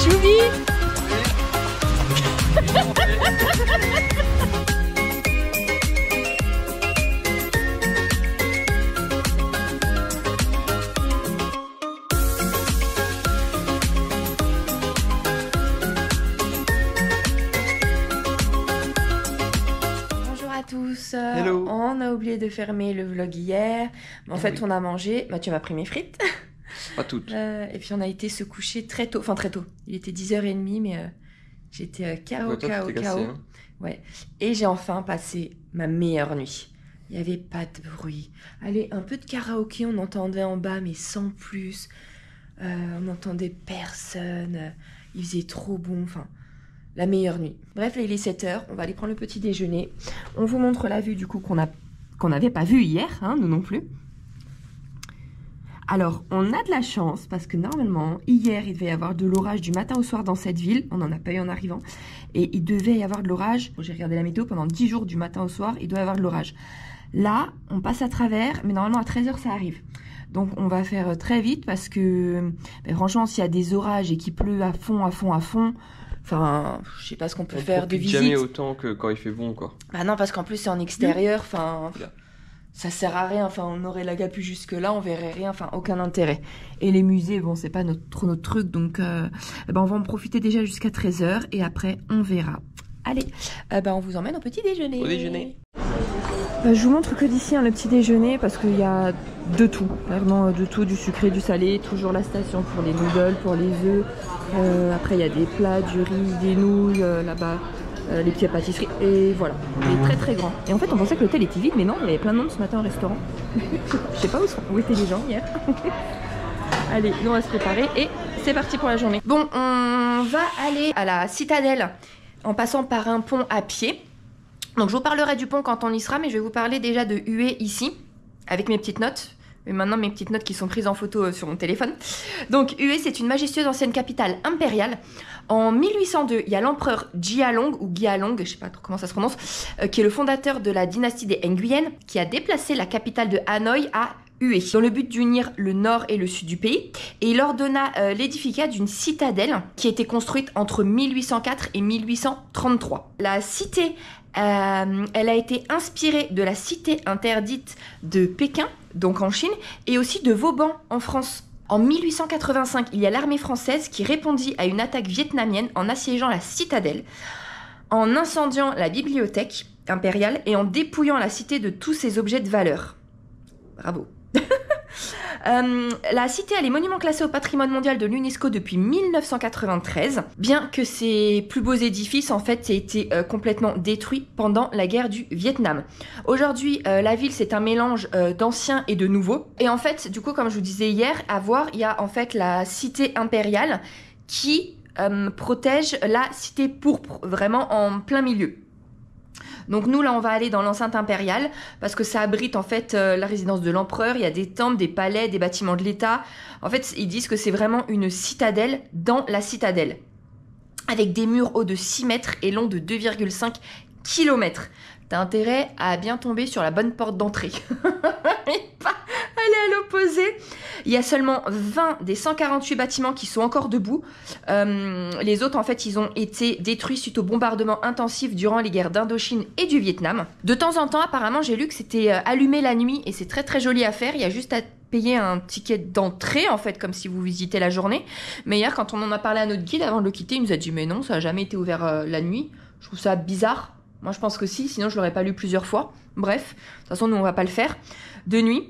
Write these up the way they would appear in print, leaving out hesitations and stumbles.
Choubi. Bonjour à tous. Hello. On a oublié de fermer le vlog hier. Mais en fait, oui. on a mangé. Mathieu m'a pris mes frites. Pas toutes. Et puis on a été se coucher très tôt. Enfin très tôt. Il était 10h30, mais j'étais KO. Ouais, toi, tu t'es cassé, hein. Ouais. Et j'ai enfin passé ma meilleure nuit. Il n'y avait pas de bruit. Allez, un peu de karaoké, on entendait en bas, mais sans plus. On n'entendait personne. Il faisait trop bon. Enfin, la meilleure nuit. Bref, là, il est 7h. On va aller prendre le petit déjeuner. On vous montre la vue, du coup, qu'on n'avait pas vue hier, hein, nous non plus. Alors, on a de la chance parce que normalement, hier, il devait y avoir de l'orage du matin au soir dans cette ville. On n'en a pas eu en arrivant. Et il devait y avoir de l'orage. J'ai regardé la météo pendant 10 jours du matin au soir. Il doit y avoir de l'orage. Là, on passe à travers, mais normalement, à 13h, ça arrive. Donc, on va faire très vite parce que, franchement, s'il y a des orages et qu'il pleut à fond, enfin, je sais pas ce qu'on peut faire de visite. Jamais autant que quand il fait bon, quoi. Bah non, parce qu'en plus, c'est en extérieur. Enfin... Ça sert à rien, enfin on aurait la gapu jusque là, on verrait rien, enfin aucun intérêt. Et les musées, bon c'est pas trop notre truc, donc on va en profiter déjà jusqu'à 13h et après on verra. Allez, on vous emmène au petit déjeuner. Au déjeuner. Je vous montre que d'ici le petit déjeuner parce qu'il y a de tout, vraiment de tout, du sucré, du salé, toujours la station pour les noodles, pour les œufs. Après il y a des plats, du riz, des nouilles là-bas. Les petites pâtisseries, et voilà, il est très très grand. Et en fait on pensait que l'hôtel était vide, mais non, il y avait plein de monde ce matin au restaurant. Je sais pas où étaient les gens hier. Allez, nous on va se préparer et c'est parti pour la journée. Bon, on va aller à la citadelle en passant par un pont à pied. Donc je vous parlerai du pont quand on y sera, mais je vais vous parler déjà de Hué ici, avec mes petites notes. Et maintenant mes petites notes qui sont prises en photo sur mon téléphone. Donc Hué, c'est une majestueuse ancienne capitale impériale. En 1802, il y a l'empereur Jialong, ou Gialong, je sais pas trop comment ça se prononce, qui est le fondateur de la dynastie des Nguyen, qui a déplacé la capitale de Hanoï à Hué, dans le but d'unir le nord et le sud du pays. Et il ordonna l'édificat d'une citadelle qui a été construite entre 1804 et 1833. La cité, elle a été inspirée de la cité interdite de Pékin, donc en Chine, et aussi de Vauban en France. En 1885, il y a l'armée française qui répondit à une attaque vietnamienne en assiégeant la citadelle, en incendiant la bibliothèque impériale et en dépouillant la cité de tous ses objets de valeur. Bravo. La cité, elle est monument classé au patrimoine mondial de l'UNESCO depuis 1993, bien que ses plus beaux édifices en fait aient été complètement détruits pendant la guerre du Vietnam. Aujourd'hui, la ville c'est un mélange d'anciens et de nouveaux. Et en fait, du coup, comme je vous disais hier, à voir, il y a en fait la cité impériale qui protège la cité pourpre, vraiment en plein milieu. Donc nous là on va aller dans l'enceinte impériale parce que ça abrite en fait la résidence de l'empereur, il y a des temples, des palais, des bâtiments de l'État. En fait ils disent que c'est vraiment une citadelle dans la citadelle. Avec des murs hauts de 6 mètres et longs de 2,5 km. T'as intérêt à bien tomber sur la bonne porte d'entrée. Et pas aller à l'opposé. Il y a seulement 20 des 148 bâtiments qui sont encore debout. Les autres, en fait, ils ont été détruits suite aux bombardements intensifs durant les guerres d'Indochine et du Vietnam. De temps en temps, apparemment, j'ai lu que c'était allumé la nuit et c'est très très joli à faire. Il y a juste à payer un ticket d'entrée, en fait, comme si vous visitez la journée. Mais hier, quand on en a parlé à notre guide, avant de le quitter, il nous a dit « Mais non, ça n'a jamais été ouvert la nuit. » Je trouve ça bizarre. Moi, je pense que si, sinon je l'aurais pas lu plusieurs fois. Bref, de toute façon, nous, on va pas le faire de nuit.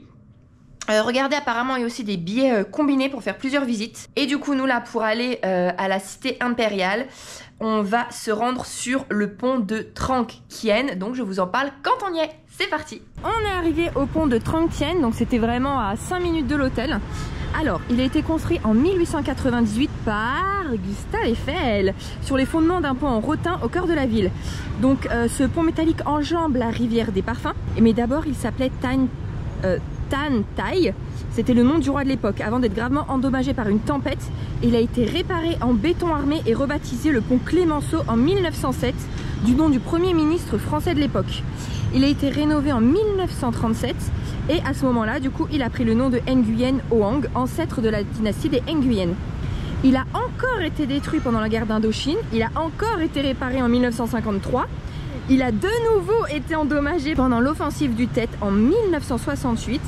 Regardez, apparemment, il y a aussi des billets combinés pour faire plusieurs visites. Et du coup, nous, là, pour aller à la cité impériale, on va se rendre sur le pont de Trang Kien. Donc, je vous en parle quand on y est. C'est parti. On est arrivé au pont de Trang Kien. Donc, c'était vraiment à 5 minutes de l'hôtel. Alors, il a été construit en 1898 par Gustave Eiffel sur les fondements d'un pont en rotin au cœur de la ville. Donc, ce pont métallique enjambe la rivière des parfums. Mais d'abord, il s'appelait Tan Tai. C'était le nom du roi de l'époque. Avant d'être gravement endommagé par une tempête, il a été réparé en béton armé et rebaptisé le pont Clémenceau en 1907 du nom du premier ministre français de l'époque. Il a été rénové en 1937 et à ce moment-là, du coup, il a pris le nom de Nguyen Oang, ancêtre de la dynastie des Nguyen. Il a encore été détruit pendant la guerre d'Indochine. Il a encore été réparé en 1953. Il a de nouveau été endommagé pendant l'offensive du Tet en 1968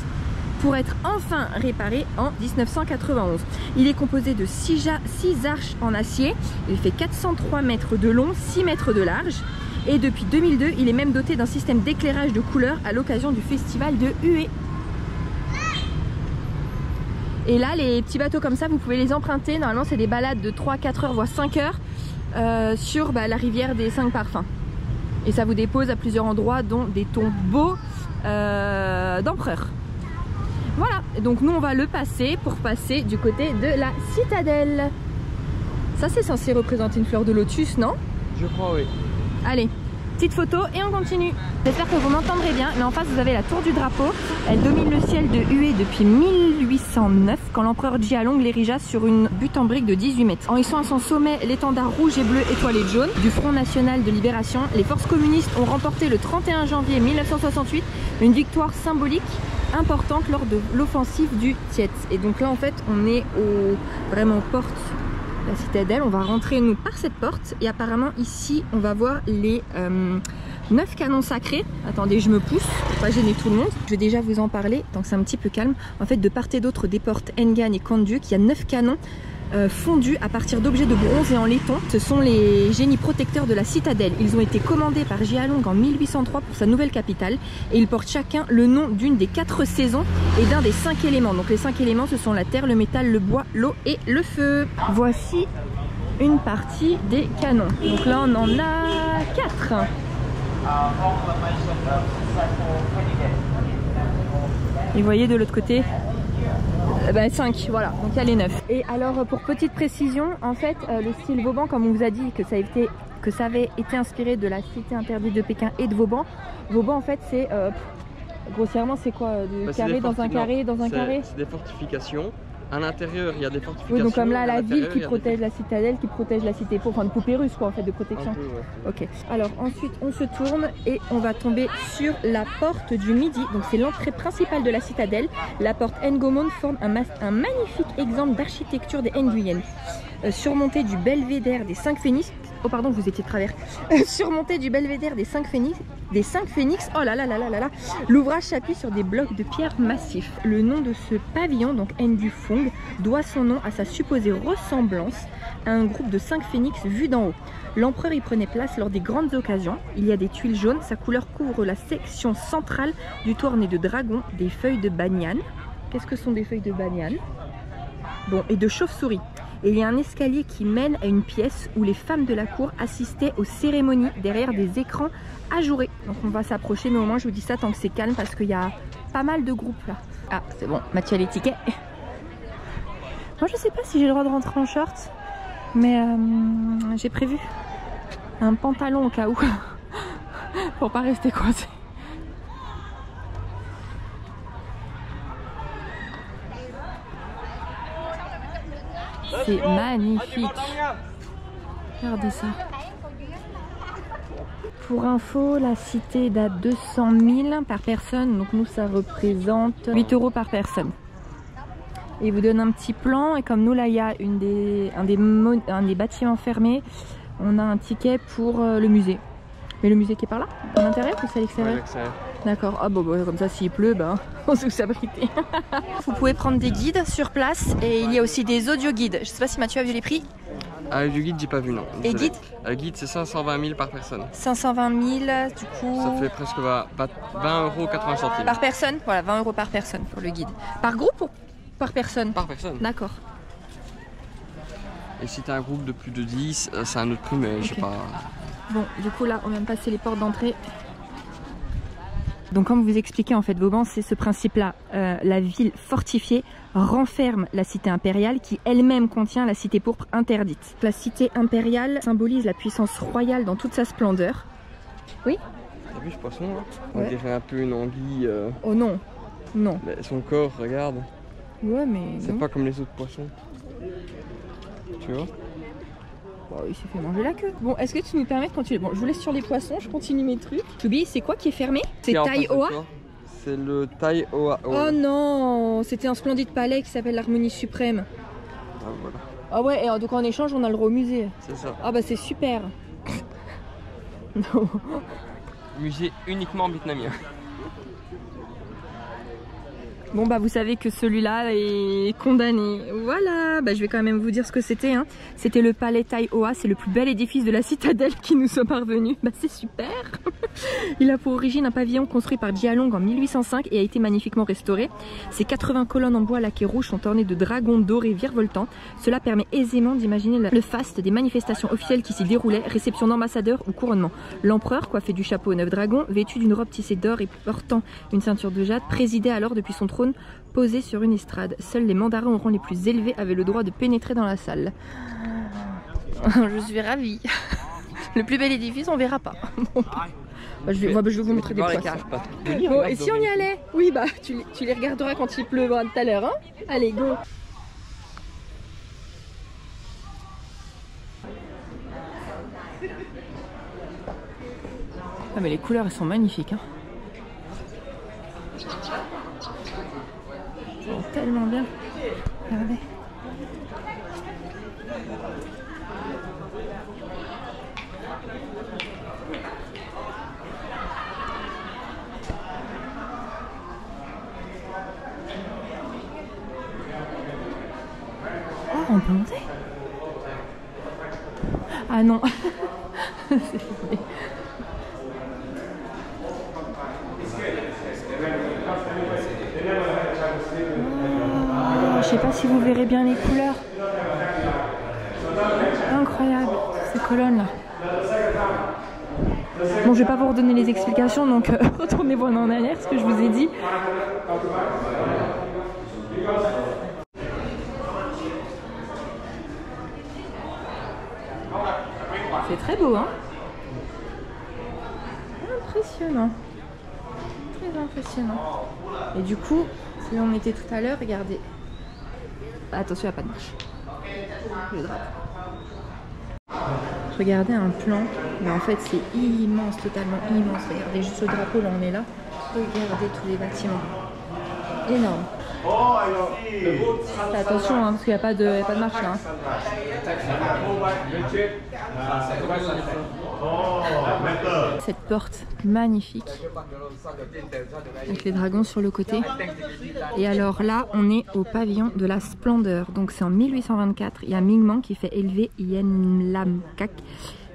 pour être enfin réparé en 1991. Il est composé de 6 arches en acier. Il fait 403 mètres de long, 6 mètres de large. Et depuis 2002, il est même doté d'un système d'éclairage de couleur à l'occasion du festival de Hué. Et là, les petits bateaux comme ça, vous pouvez les emprunter. Normalement, c'est des balades de 3-4 heures, voire 5 heures sur la rivière des 5 parfums. Et ça vous dépose à plusieurs endroits, dont des tombeaux d'empereurs. Voilà, donc nous on va le passer pour passer du côté de la citadelle. Ça c'est censé représenter une fleur de lotus, non? Je crois, oui. Allez, petite photo et on continue. J'espère que vous m'entendrez bien, mais en face vous avez la tour du drapeau. Elle domine le ciel de Hué depuis 1809, quand l'empereur Jialong l'érigea sur une butte en briques de 18 mètres. En hissant à son sommet l'étendard rouge et bleu étoilé de jaune du Front National de Libération, les forces communistes ont remporté le 31 janvier 1968 une victoire symbolique importante lors de l'offensive du Tet. Et donc là en fait on est vraiment aux portes de la citadelle. On va rentrer nous par cette porte et apparemment ici on va voir les 9 canons sacrés. Attendez, je me pousse pour pas gêner tout le monde. Je vais déjà vous en parler, donc c'est un petit peu calme. En fait de part et d'autre des portes Engan et Kanduk, il y a 9 canons fondus à partir d'objets de bronze et en laiton. Ce sont les génies protecteurs de la citadelle. Ils ont été commandés par Jialong en 1803 pour sa nouvelle capitale et ils portent chacun le nom d'une des 4 saisons et d'un des 5 éléments. Donc les 5 éléments ce sont la terre, le métal, le bois, l'eau et le feu. Voici une partie des canons. Donc là on en a 4. Et vous voyez de l'autre côté 5, voilà, donc il y a les 9. Et alors pour petite précision, en fait le style Vauban, comme on vous a dit que ça avait été inspiré de la cité interdite de Pékin et de Vauban. Vauban en fait c'est grossièrement c'est quoi, carré dans un carré dans un carré. C'est des fortifications. À l'intérieur, il y a des fortifications. Oui, donc comme là, la ville qui protège la citadelle, qui protège la cité, enfin de poupée russe quoi en fait, de protection. Peu, ouais. Ok. Alors ensuite, on se tourne et on va tomber sur la porte du Midi. Donc c'est l'entrée principale de la citadelle. La porte Ngomon forme un magnifique exemple d'architecture des Nguyen. Surmontée du belvédère des 5 phénix. Oh pardon, vous étiez de travers. Surmonté du belvédère des 5 phénix. Oh là là là là là là. L'ouvrage s'appuie sur des blocs de pierre massifs. Le nom de ce pavillon, donc Ndufong, doit son nom à sa supposée ressemblance à un groupe de 5 phénix vus d'en haut. L'empereur y prenait place lors des grandes occasions. Il y a des tuiles jaunes, sa couleur couvre la section centrale du toit orné de dragons, des feuilles de banyan. Qu'est-ce que sont des feuilles de banyan? Bon, et de chauve-souris. Et il y a un escalier qui mène à une pièce où les femmes de la cour assistaient aux cérémonies derrière des écrans ajourés. Donc on va s'approcher, mais au moins je vous dis ça tant que c'est calme parce qu'il y a pas mal de groupes là. Ah c'est bon, Mathieu a les tickets. Moi je sais pas si j'ai le droit de rentrer en short, mais j'ai prévu un pantalon au cas où, pour pas rester coincé. C'est magnifique. Regardez ça. Pour info, la cité date 200 000 par personne. Donc nous, ça représente 8 € par personne. Et il vous donne un petit plan. Et comme nous, là, il y a un des bâtiments fermés. On a un ticket pour le musée. Mais le musée qui est par là, à l'intérieur ou c'est à l'extérieur? D'accord, ah bon, comme ça s'il pleut, on sait où s'abriter. Vous pouvez prendre des guides sur place et il y a aussi des audio guides. Je sais pas si Mathieu a vu les prix. Ah, du guide, j'ai pas vu, non. Et guide? Le guide, c'est 520 000 par personne. 520 000, du coup. Ça fait presque 20,80 €. Par personne? Voilà, 20 € par personne pour le guide. Par groupe ou par personne? Par personne. D'accord. Et si t'as un groupe de plus de 10, c'est un autre prix, mais je sais pas. Bon, du coup, là, on vient de passer les portes d'entrée. Donc comme vous expliquez en fait Vauban, c'est ce principe-là. La ville fortifiée renferme la cité impériale qui elle-même contient la cité pourpre interdite. La cité impériale symbolise la puissance royale dans toute sa splendeur. Oui? T'as vu ce poisson là? On dirait un peu une anguille. Oh non, non. Son corps, regarde. Ouais mais c'est pas comme les autres poissons. Tu vois? Bon, il s'est fait manger la queue. Bon, est-ce que tu nous permets de continuer? Bon, je vous laisse sur les poissons, je continue mes trucs. Toby, c'est quoi qui est fermé? C'est Tai Hoa? C'est le Tai Hoa. Oh non, c'était un splendide palais qui s'appelle l'Harmonie Suprême. Ah, voilà. Ah ouais, et donc en échange, on a le droit au musée. C'est ça. Ah bah c'est super. Non. Musée uniquement vietnamien. Bon bah vous savez que celui-là est condamné. Voilà, bah je vais quand même vous dire ce que c'était. Hein. C'était le palais Tai Hoa, c'est le plus bel édifice de la citadelle qui nous soit parvenu. Bah c'est super. Il a pour origine un pavillon construit par Gia Long en 1805 et a été magnifiquement restauré. Ses 80 colonnes en bois laqué rouge sont ornées de dragons dorés virevoltants. Cela permet aisément d'imaginer le faste des manifestations officielles qui s'y déroulaient, réception d'ambassadeurs ou couronnement. L'empereur, coiffé du chapeau aux 9 dragons, vêtu d'une robe tissée d'or et portant une ceinture de jade, présidait alors depuis son trône posé sur une estrade. Seuls les mandarins au rang les plus élevés avaient le droit de pénétrer dans la salle. Je suis ravie. Le plus bel édifice, on verra pas. Bon. Bah, je vais vous montrer des poissons. Bon, et si on y allait? Oui, bah tu les regarderas quand il pleuvra tout à l'heure. Hein, allez, go. Ah mais les couleurs, elles sont magnifiques. Hein. Tellement bien. Regardez. Oh, on peut monter? Ah non. Je sais pas si vous verrez bien les couleurs. Incroyable, ces colonnes là. Bon, je vais pas vous redonner les explications, donc retournez voir en arrière ce que je vous ai dit. C'est très beau, hein? Impressionnant. Très impressionnant. Et du coup, si on était tout à l'heure, regardez. Attention, il n'y a pas de marche. Le drapeau. Je regardais un plan, mais en fait c'est immense, totalement immense. Regardez juste le drapeau, là on est là. Regardez tous les bâtiments. Énorme. Attention, hein, parce qu'il n'y a pas de marche là. Hein. Cette porte magnifique avec les dragons sur le côté. Et alors là on est au pavillon de la splendeur. Donc c'est en 1824. Il y a Minh Mang qui fait élever Yen Lam Kak.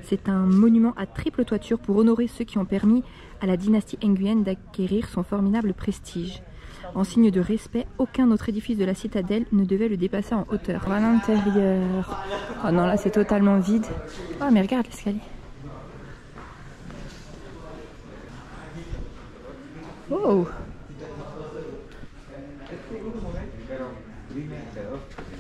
C'est un monument à triple toiture pour honorer ceux qui ont permis à la dynastie Nguyen d'acquérir son formidable prestige. En signe de respect, aucun autre édifice de la citadelle ne devait le dépasser en hauteur. À l'intérieur. Oh non, là c'est totalement vide. Oh mais regarde l'escalier. Oh.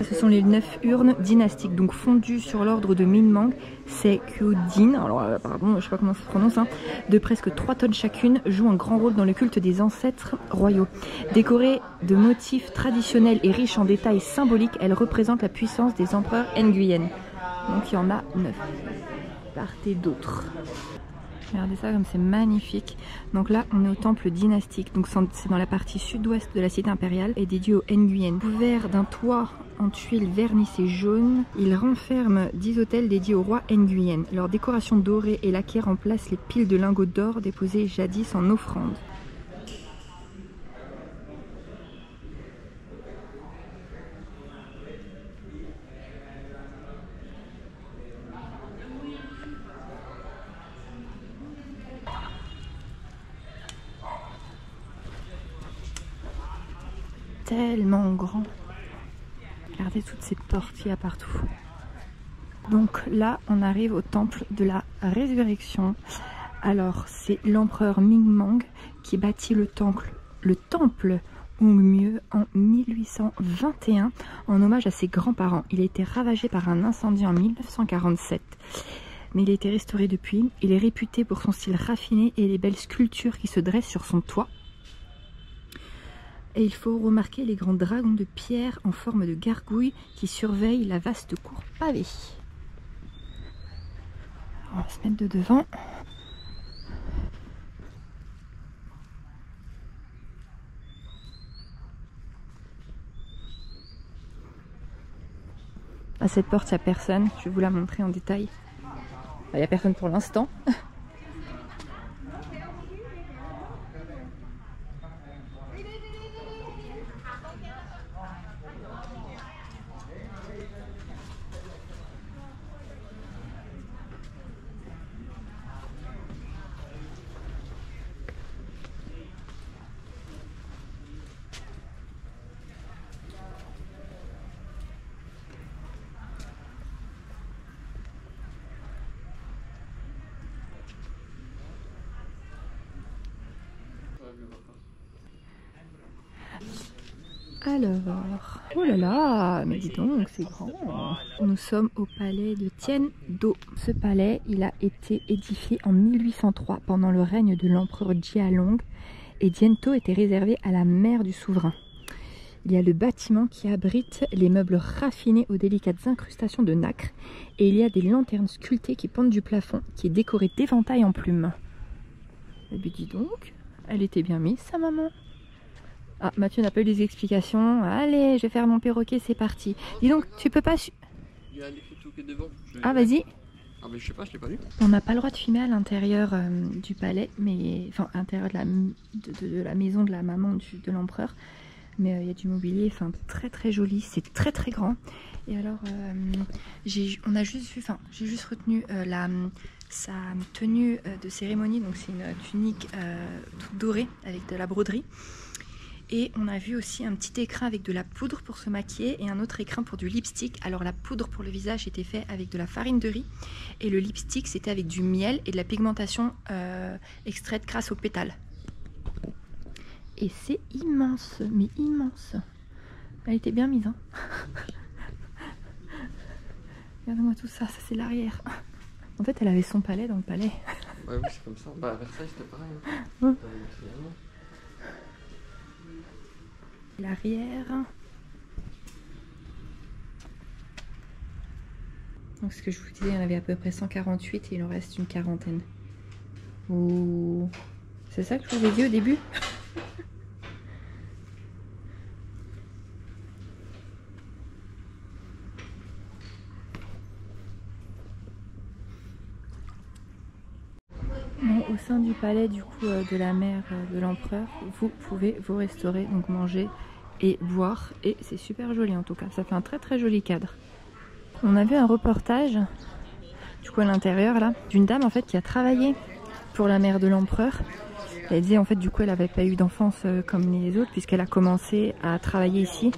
Ce sont les 9 urnes dynastiques, donc fondues sur l'ordre de Minh Mang, c'est Kyodin, alors pardon, je sais pas comment ça se prononce, hein, de presque 3 tonnes chacune, jouent un grand rôle dans le culte des ancêtres royaux. Décorées de motifs traditionnels et riches en détails symboliques, elles représentent la puissance des empereurs Nguyen. Donc il y en a 9. Partez d'autres. Regardez ça comme c'est magnifique. Donc là on est au temple dynastique, donc c'est dans la partie sud-ouest de la cité impériale et dédié au Nguyen. Couvert d'un toit en tuiles vernissées jaunes, il renferme 10 autels dédiés au roi Nguyen. Leur décoration dorée et laquée remplace les piles de lingots d'or déposés jadis en offrande. Tellement grand. Regardez toutes ces portes qu'il y a partout. Donc là, on arrive au temple de la résurrection. Alors, c'est l'empereur Minh Mang qui bâtit le temple Hongmieu en 1821 en hommage à ses grands-parents. Il a été ravagé par un incendie en 1947. Mais il a été restauré depuis. Il est réputé pour son style raffiné et les belles sculptures qui se dressent sur son toit. Et il faut remarquer les grands dragons de pierre en forme de gargouille qui surveillent la vaste cour pavée. On va se mettre de devant. Ah, cette porte, il n'y a personne. Je vais vous la montrer en détail. Il n'y a personne pour l'instant. Alors, oh là là, mais dis donc, c'est grand. Nous sommes au palais de Tian-do. Ce palais, il a été édifié en 1803 pendant le règne de l'empereur Jialong et Diento était réservé à la mère du souverain. Il y a le bâtiment qui abrite les meubles raffinés aux délicates incrustations de nacre et il y a des lanternes sculptées qui pendent du plafond qui est décoré d'éventails en plumes. Et bien dis donc, elle était bien mise sa maman. Ah, Mathieu n'a pas eu les explications. Allez, je vais faire mon perroquet, c'est parti. Dis donc, tu peux pas... Il y a des photos qui est devant. Ah, vas-y. Ah, mais je sais pas, je l'ai pas vu. On n'a pas le droit de filmer à l'intérieur du palais, mais enfin, à l'intérieur de la maison de la maman de l'empereur. Mais il y a du mobilier, enfin, très très joli. C'est très très grand. Et alors, on a juste vu, enfin, j'ai juste retenu sa tenue de cérémonie. Donc, c'est une tunique toute dorée avec de la broderie. Et on a vu aussi un petit écrin avec de la poudre pour se maquiller et un autre écrin pour du lipstick. Alors la poudre pour le visage était fait avec de la farine de riz et le lipstick c'était avec du miel et de la pigmentation extraite grâce aux pétales. Et c'est immense, mais immense. Elle était bien mise, hein. Regarde-moi tout ça, ça c'est l'arrière. En fait elle avait son palais dans le palais. Ouais, oui, c'est comme ça. Bah à Versailles c'était pareil. Hein. L'arrière. Donc ce que je vous disais, il y en avait à peu près 148 et il en reste une quarantaine. Oh, c'est ça que je vous ai dit au début. Bon, au sein du palais du coup de la mère de l'empereur, vous pouvez vous restaurer, donc manger et boire, et c'est super joli en tout cas, ça fait un très très joli cadre. On a vu un reportage du coup à l'intérieur là d'une dame en fait qui a travaillé pour la mère de l'empereur. Elle disait en fait du coup elle n'avait pas eu d'enfance comme les autres puisqu'elle a commencé à travailler ici.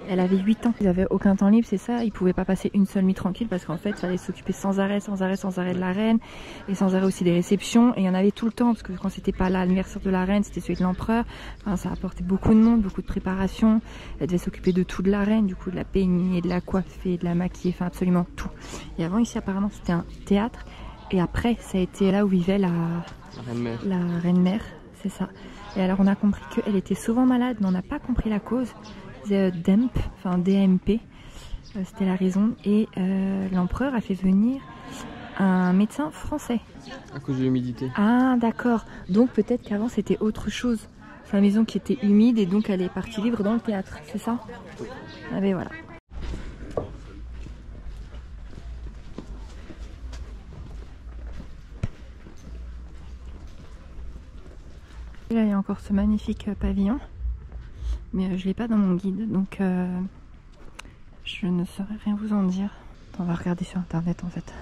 Elle avait 8 ans. Ils n'avaient aucun temps libre, c'est ça. Ils pouvaient pas passer une seule nuit tranquille parce qu'en fait il fallait s'occuper sans arrêt de la reine et sans arrêt aussi des réceptions. Et il y en avait tout le temps parce que quand c'était pas l'anniversaire de la reine, c'était celui de l'empereur. Enfin, ça apportait beaucoup de monde, beaucoup de préparation. Elle devait s'occuper de tout de la reine, du coup de la peignée, de la coiffer, de la maquiller, enfin absolument tout. Et avant ici apparemment c'était un théâtre et après ça a été là où vivait la reine-mère. C'est ça. Et alors on a compris qu'elle était souvent malade, mais on n'a pas compris la cause. DEMP, enfin DMP, c'était la raison. Et l'empereur a fait venir un médecin français. À cause de l'humidité. Ah d'accord. Donc peut-être qu'avant c'était autre chose. C'est la maison qui était humide et donc elle est partie vivre dans le théâtre, c'est ça? Ah ben voilà. Et là il y a encore ce magnifique pavillon, mais je l'ai pas dans mon guide, donc je ne saurais rien vous en dire. On va regarder sur internet en fait,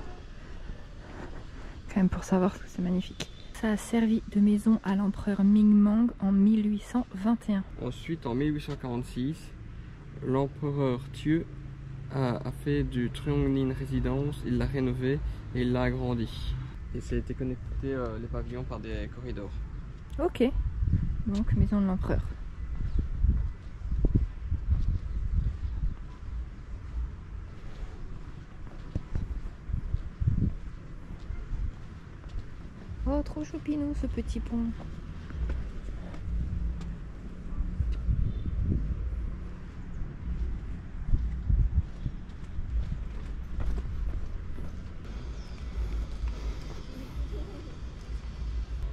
quand même pour savoir que c'est magnifique. Ça a servi de maison à l'empereur Ming-Mang en 1821. Ensuite en 1846, l'empereur Thieu a fait du Trionglin résidence, il l'a rénové et il l'a agrandi. Et ça a été connecté les pavillons par des corridors. Ok, donc maison de l'empereur. Oh, trop choupinou ce petit pont.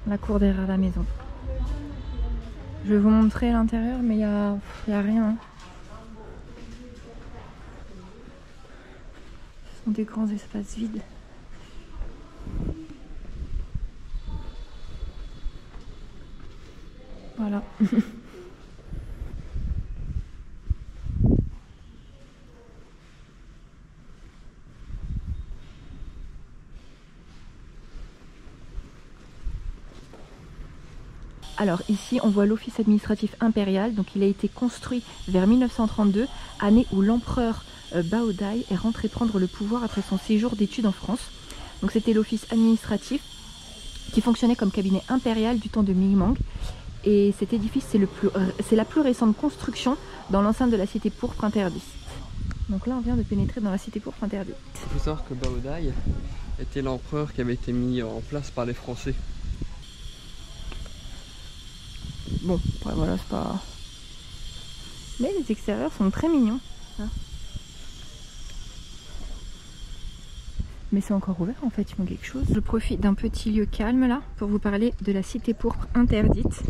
La cour derrière la maison. Je vais vous montrer l'intérieur, mais il y a rien. sont des grands espaces vides. Voilà. Alors ici on voit l'office administratif impérial, donc il a été construit vers 1932, année où l'empereur Baodai est rentré prendre le pouvoir après son séjour d'études en France. Donc c'était l'office administratif qui fonctionnait comme cabinet impérial du temps de Ming-Mang. Et cet édifice c'est la plus récente construction dans l'enceinte de la cité pourpre interdite. Donc là on vient de pénétrer dans la cité pourpre interdite. Il faut savoir que Baodai était l'empereur qui avait été mis en place par les Français. Bon, ouais, voilà, c'est pas... Mais les extérieurs sont très mignons. Hein. Mais c'est encore ouvert en fait, il manque quelque chose. Je profite d'un petit lieu calme là pour vous parler de la cité pourpre interdite.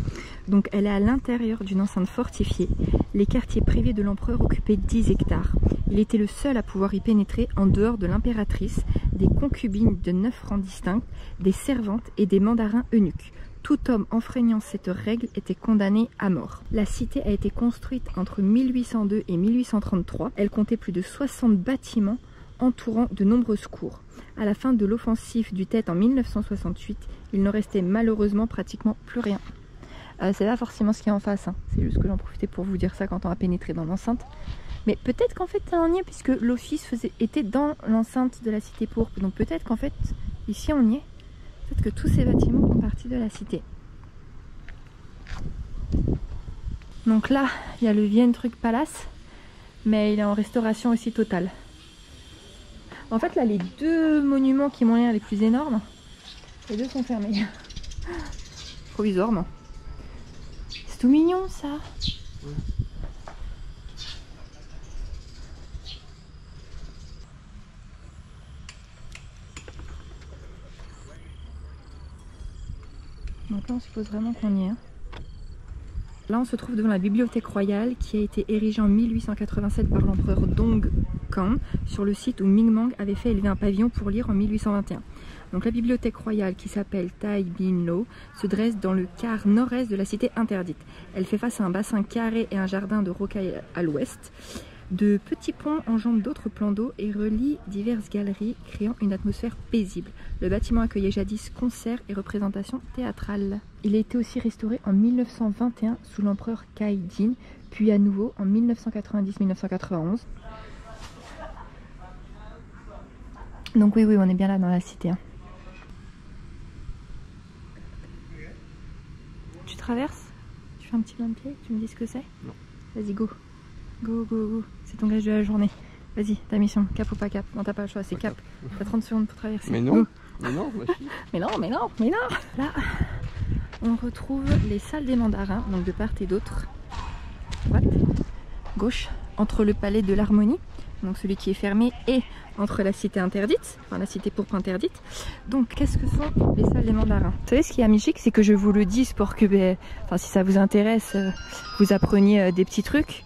Donc elle est à l'intérieur d'une enceinte fortifiée. Les quartiers privés de l'empereur occupaient 10 hectares. Il était le seul à pouvoir y pénétrer en dehors de l'impératrice, des concubines de 9 rangs distincts, des servantes et des mandarins eunuques. Tout homme enfreignant cette règle était condamné à mort. La cité a été construite entre 1802 et 1833. Elle comptait plus de 60 bâtiments entourant de nombreuses cours. À la fin de l'offensive du Tet en 1968, il ne restait malheureusement pratiquement plus rien. C'est pas forcément ce qu'il y a en face, hein. C'est juste que j'en profitais pour vous dire ça quand on a pénétré dans l'enceinte. Mais peut-être qu'en fait on y est puisque l'office était dans l'enceinte de la cité pourpre. Donc peut-être qu'en fait ici on y est. Peut-être que tous ces bâtiments font partie de la cité. Donc là, il y a le Vienne Truc Palace, mais il est en restauration aussi totale. En fait, là, les deux monuments qui m'ont l'air les plus énormes, les deux sont fermés. Provisoirement. C'est tout mignon, ça. Ouais. Donc là on suppose vraiment qu'on y est. Là on se trouve devant la bibliothèque royale qui a été érigée en 1887 par l'empereur Dong Kang sur le site où Ming-Mang avait fait élever un pavillon pour lire en 1821. Donc la bibliothèque royale qui s'appelle Tai Bin Lo se dresse dans le quart nord-est de la cité interdite. Elle fait face à un bassin carré et un jardin de rocailles à l'ouest. De petits ponts enjambent d'autres plans d'eau et relient diverses galeries, créant une atmosphère paisible. Le bâtiment accueillait jadis concerts et représentations théâtrales. Il a été aussi restauré en 1921 sous l'empereur Kai Jin, puis à nouveau en 1990-1991. Donc oui, on est bien là dans la cité. Hein. Tu traverses? Tu fais un petit bain de pied? Tu me dis ce que c'est? Non. Vas-y, go. Go, go, go. C'est ton gage de la journée. Vas-y, ta mission. Cap ou pas cap? Non, t'as pas le choix, c'est cap. T'as 30 secondes pour traverser. Mais non, mais non, mais non. Là, on retrouve les salles des mandarins, donc de part et d'autre. Droite, gauche, entre le palais de l'harmonie, donc celui qui est fermé, et entre la cité interdite, enfin la cité pourpre interdite. Donc qu'est-ce que sont les salles des mandarins? Vous savez ce qui est magique, c'est que je vous le dise pour que, enfin, si ça vous intéresse, vous appreniez des petits trucs.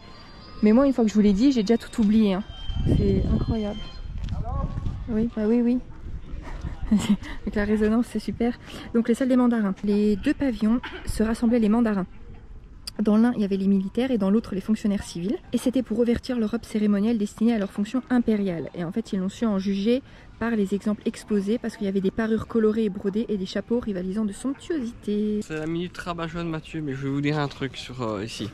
Mais moi, une fois que je vous l'ai dit, j'ai déjà tout oublié. Hein. C'est incroyable. Oui, bah oui. Avec la résonance, c'est super. Donc les salles des mandarins. Les deux pavillons se rassemblaient les mandarins. Dans l'un, il y avait les militaires et dans l'autre, les fonctionnaires civils. Et c'était pour revêtir leur robe cérémonielle destinée à leur fonction impériale. Et en fait, ils l'ont su en juger par les exemples exposés parce qu'il y avait des parures colorées et brodées et des chapeaux rivalisant de somptuosité. C'est la minute rabat-joie de Mathieu, mais je vais vous dire un truc sur ici.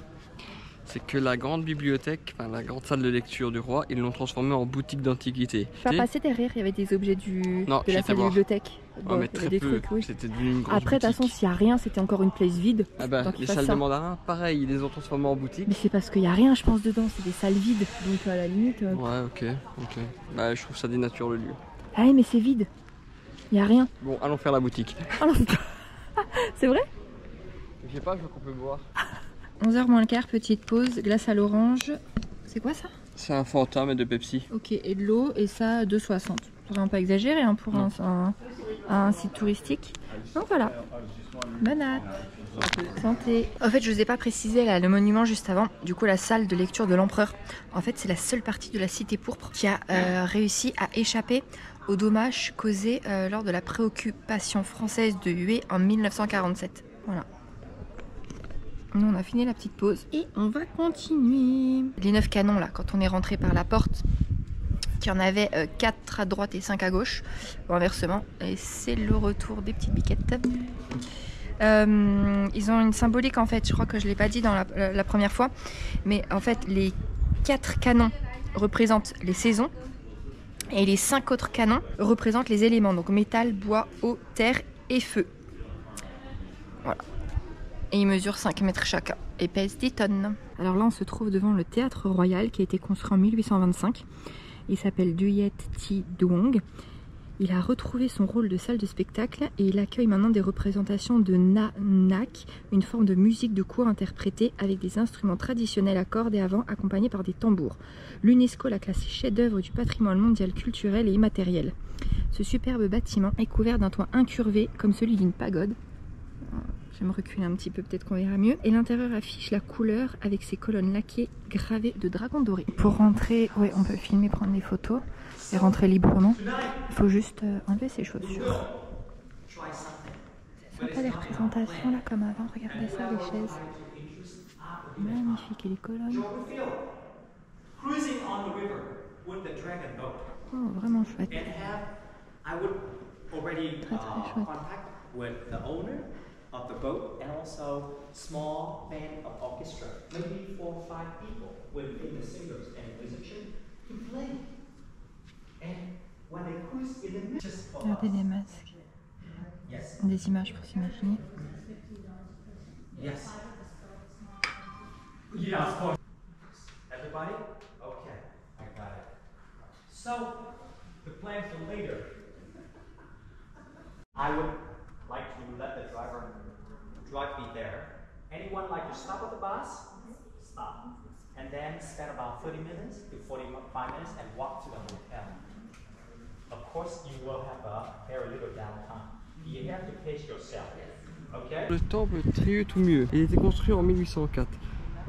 C'est que la grande bibliothèque, enfin la grande salle de lecture du roi, ils l'ont transformée en boutique d'antiquité. Je suis passé derrière, il y avait des objets de la salle de bibliothèque. Bon, ouais, mais très peu. Trucs, oui. C'était une grosse Après, de toute façon, s'il n'y a rien, c'était encore une place vide. Ah bah, les salles des mandarins, pareil, ils les ont transformées en boutique. Mais c'est parce qu'il n'y a rien, je pense, dedans, c'est des salles vides. Donc à la limite. Ouais, ok. Bah, je trouve ça dénature le lieu. Ah oui, mais c'est vide. Il n'y a rien. Bon, allons faire la boutique. C'est vrai? Je sais pas, je veux qu'on peut boire. 11h moins le quart, petite pause, glace à l'orange. C'est quoi ça? C'est un Fanta mais de Pepsi. Ok, et de l'eau, et ça 2,60. Vraiment pas exagéré hein, pour un site touristique. Donc voilà, bonne app. Santé. En fait, je vous ai pas précisé là, le monument juste avant, du coup la salle de lecture de l'empereur. En fait, c'est la seule partie de la cité pourpre qui a réussi à échapper aux dommages causés lors de la préoccupation française de Hué en 1947. Voilà. Nous, on a fini la petite pause et on va continuer. Les 9 canons là, quand on est rentré par la porte, il y en avait 4 à droite et 5 à gauche, ou inversement, et c'est le retour des petites biquettes. Ils ont une symbolique en fait, je crois que je ne l'ai pas dit dans la première fois, mais en fait les 4 canons représentent les saisons et les 5 autres canons représentent les éléments, donc métal, bois, eau, terre et feu. Voilà. Et ils mesurent 5 mètres chacun et pèsent 10 tonnes. Alors là on se trouve devant le théâtre royal qui a été construit en 1825. Il s'appelle Duyet Thi Duong. Il a retrouvé son rôle de salle de spectacle et il accueille maintenant des représentations de Na Nak, une forme de musique de cour interprétée avec des instruments traditionnels à cordes et à vent accompagnés par des tambours. L'UNESCO l'a classé chef-d'œuvre du patrimoine mondial culturel et immatériel. Ce superbe bâtiment est couvert d'un toit incurvé comme celui d'une pagode. Je vais me reculer un petit peu, peut-être qu'on verra mieux. Et l'intérieur affiche la couleur avec ses colonnes laquées gravées de dragons dorés. Pour rentrer, ouais, on peut filmer, prendre des photos et rentrer librement. Il faut juste enlever ses chaussures. C'est sympa les représentations là comme avant. Regardez ça, les chaises. Magnifique, et les colonnes. Oh, vraiment chouette. Très chouette. Of the boat and also small band of orchestra, maybe 4 or 5 people within the singers and musicians to play. And when they cruise in the just regardez des masques, des images pour s'imaginer. Yes. Yeah, of course. Everybody? Okay, I got it. So, the plan for later. I would like to let the drive me there. Anyone like to stop at the bus? Stop. And then spend about 30 minutes to 45 minutes and walk to the hotel. Of course, you will have a very little downtime. You have to pace yourself. Okay? Le temple Trieu-Tout-Mieux, il a été construit en 1804.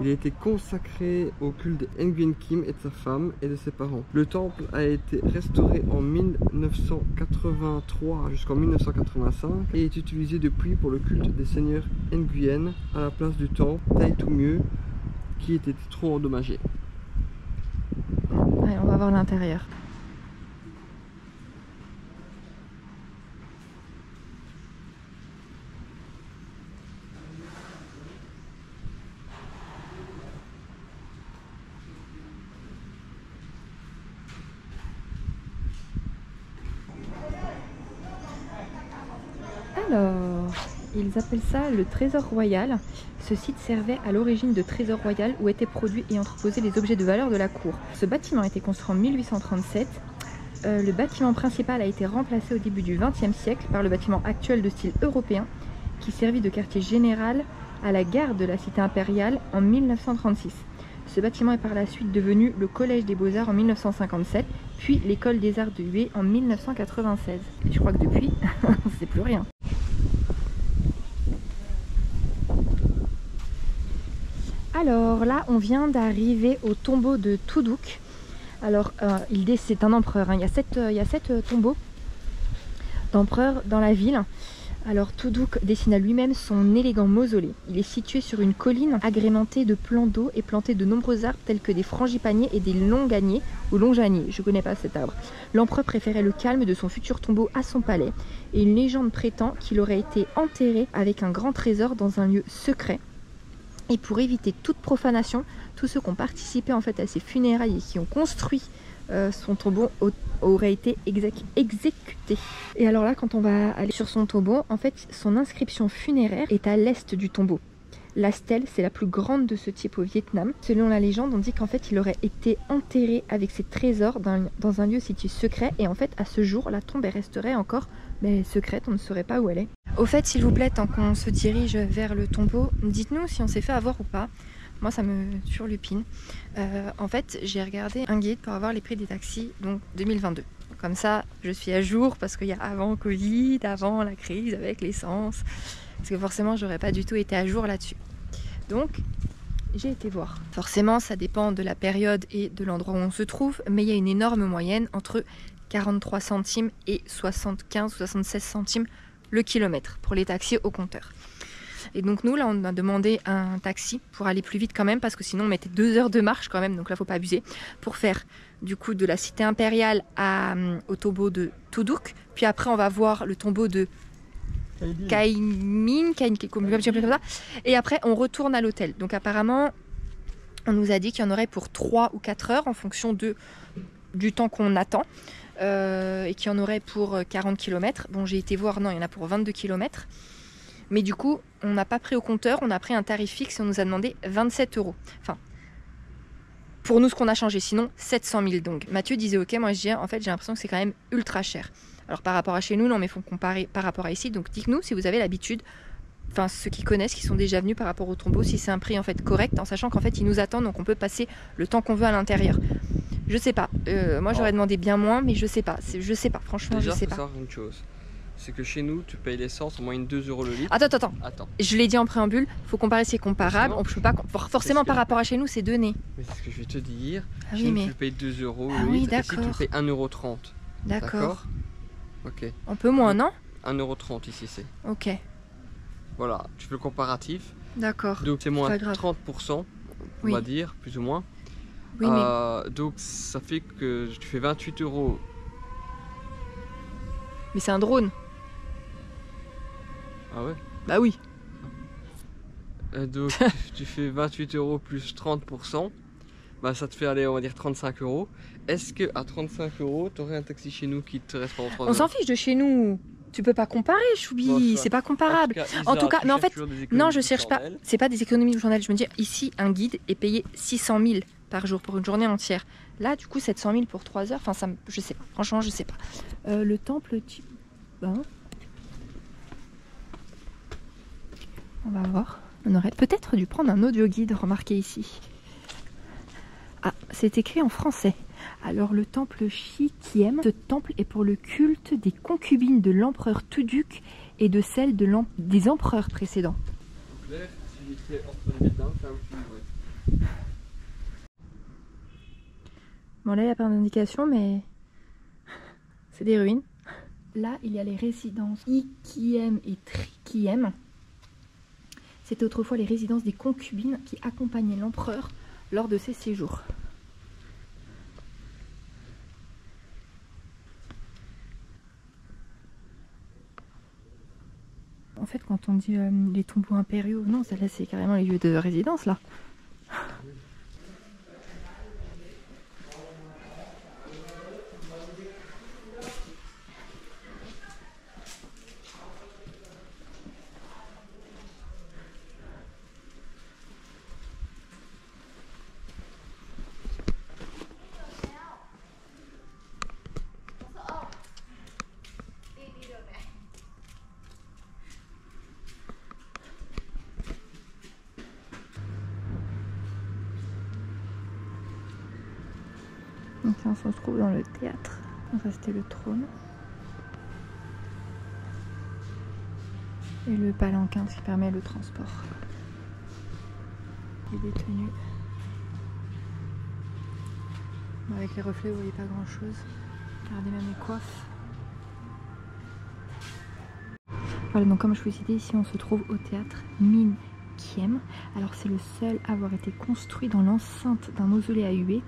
Il a été consacré au culte de Nguyen Kim et de sa femme et de ses parents. Le temple a été restauré en 1983 jusqu'en 1985 et est utilisé depuis pour le culte des seigneurs Nguyen à la place du temple Tai Tout Mieux qui était trop endommagé. Allez, on va voir l'intérieur. Alors, ils appellent ça le trésor royal. Ce site servait à l'origine de trésor royal où étaient produits et entreposés les objets de valeur de la cour. Ce bâtiment a été construit en 1837. Le bâtiment principal a été remplacé au début du XXe siècle par le bâtiment actuel de style européen qui servit de quartier général à la gare de la cité impériale en 1936. Ce bâtiment est par la suite devenu le Collège des Beaux-Arts en 1957, puis l'École des Arts de Hué en 1996. Et je crois que depuis, c'est plus rien. Alors là, on vient d'arriver au tombeau de Tuduk. Alors, c'est un empereur, hein. Il y a 7 tombeaux d'empereurs dans la ville. Alors, Tuduk dessine à lui-même son élégant mausolée. Il est situé sur une colline agrémentée de plants d'eau et planté de nombreux arbres tels que des frangipaniers et des longaniers ou longaniers. Je ne connais pas cet arbre. L'empereur préférait le calme de son futur tombeau à son palais. Et une légende prétend qu'il aurait été enterré avec un grand trésor dans un lieu secret. Et pour éviter toute profanation, tous ceux qui ont participé en fait à ses funérailles et qui ont construit son tombeau auraient été exécutés. Et alors là, quand on va aller sur son tombeau, en fait, son inscription funéraire est à l'est du tombeau. La stèle, c'est la plus grande de ce type au Vietnam. Selon la légende, on dit qu'en fait, il aurait été enterré avec ses trésors dans un lieu situé secret. Et en fait, à ce jour, la tombe resterait encore secrète, on ne saurait pas où elle est. Au fait, s'il vous plaît, tant qu'on se dirige vers le tombeau, dites-nous si on s'est fait avoir ou pas. Moi, ça me turlupine. En fait, j'ai regardé un guide pour avoir les prix des taxis, donc 2022. Comme ça, je suis à jour parce qu'il y a avant Covid, avant la crise avec l'essence. Parce que forcément, j'aurais pas du tout été à jour là-dessus. Donc, j'ai été voir. Forcément, ça dépend de la période et de l'endroit où on se trouve, mais il y a une énorme moyenne entre 43 centimes et 75 ou 76 centimes le kilomètre pour les taxis au compteur. Et donc nous, là, on a demandé un taxi pour aller plus vite quand même, parce que sinon on mettait 2 heures de marche quand même, donc là, faut pas abuser, pour faire du coup de la cité impériale au tombeau de Tuduk, puis après on va voir le tombeau de Kaimin, comme ça, et après on retourne à l'hôtel. Donc apparemment, on nous a dit qu'il y en aurait pour 3 ou 4 heures en fonction du temps qu'on attend, et qu'il y en aurait pour 40 km. Bon, j'ai été voir, non, il y en a pour 22 km. Mais du coup, on n'a pas pris au compteur, on a pris un tarif fixe et on nous a demandé 27 €. Enfin, pour nous, ce qu'on a changé, sinon 700 000 donc. Mathieu disait ok, moi je disais en fait j'ai l'impression que c'est quand même ultra cher. Alors par rapport à chez nous, non mais il faut comparer par rapport à ici, donc dites-nous si vous avez l'habitude, enfin ceux qui connaissent, qui sont déjà venus par rapport au tombeau, si c'est un prix en fait correct, en sachant qu'en fait ils nous attendent, donc on peut passer le temps qu'on veut à l'intérieur. Je sais pas, moi j'aurais demandé bien moins, mais je sais pas, franchement déjà, je sais faut pas. savoir une chose, c'est que chez nous, tu payes l'essence en moyenne 2 € le litre. Attends. Je l'ai dit en préambule, faut comparer, c'est comparable. On peut pas forcément par rapport à chez nous, c'est donné. Mais c'est ce que je vais te dire. Ah chez oui, nous, mais tu le payes 2 € ah le oui, litre. Ici, tu d'accord. le payes 1,30 €. D'accord. Ok. Un peu moins, non? 1,30 € ici, c'est. Ok. Voilà, tu fais le comparatif. D'accord. Donc c'est moins Pas grave. 30%, on Oui. va dire, plus ou moins. Oui, mais... Donc ça fait que tu fais 28 €. mais c'est un drone. Ah ouais. Bah oui. Donc tu fais 28 € plus 30%. Bah ça te fait aller, on va dire 35 €. Est-ce que à 35 € tu aurais un taxi chez nous qui te reste pendant 3 heures? On s'en fiche de chez nous. Tu peux pas comparer, Choubi. Bon, C'est pas comparable. En tout cas, mais en fait, non, je cherche pas. C'est pas des économies de journal. Je me dis, ici, un guide est payé 600 000 par jour pour une journée entière. Là, du coup, 700 000 pour 3 heures. Enfin, ça, je sais pas. Franchement, je sais pas. Le temple, on va voir. On aurait peut-être dû prendre un audio guide, remarqué ici. Ah, c'est écrit en français. Alors le temple Shikiem, ce temple est pour le culte des concubines de l'empereur Tuduk et de celles des empereurs précédents. Bon là il n'y a pas d'indication mais c'est des ruines. Là il y a les résidences Ikiem et Trikiem. C'était autrefois les résidences des concubines qui accompagnaient l'empereur lors de ses séjours. En fait, quand on dit les tombeaux impériaux, non, ça là c'est carrément les lieux de résidence là. Donc là, on se retrouve dans le théâtre. Donc ça c'était le trône. Et le palanquin, ce qui permet le transport. Les détenus. Bon, avec les reflets, vous voyez pas grand chose. Regardez même les coiffes. Voilà, donc comme je vous ai dit, ici on se trouve au théâtre Min Kiem. Alors c'est le seul à avoir été construit dans l'enceinte d'un mausolée à huée.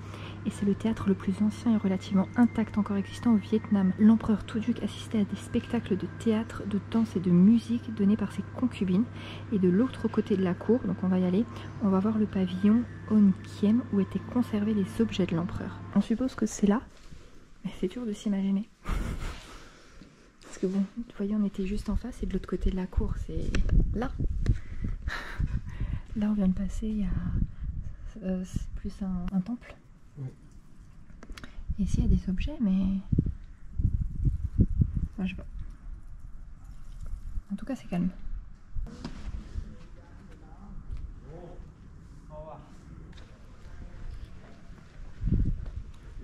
Et c'est le théâtre le plus ancien et relativement intact encore existant au Vietnam. L'empereur Tuduk assistait à des spectacles de théâtre, de danse et de musique donnés par ses concubines. Et de l'autre côté de la cour, donc on va y aller, on va voir le pavillon On Kiem où étaient conservés les objets de l'empereur. On suppose que c'est là, mais c'est dur de s'imaginer. Parce que bon, vous voyez, on était juste en face et de l'autre côté de la cour, c'est là. Là on vient de passer, il y a c'est plus un temple. Ici il y a des objets mais enfin, je sais pas. En tout cas c'est calme.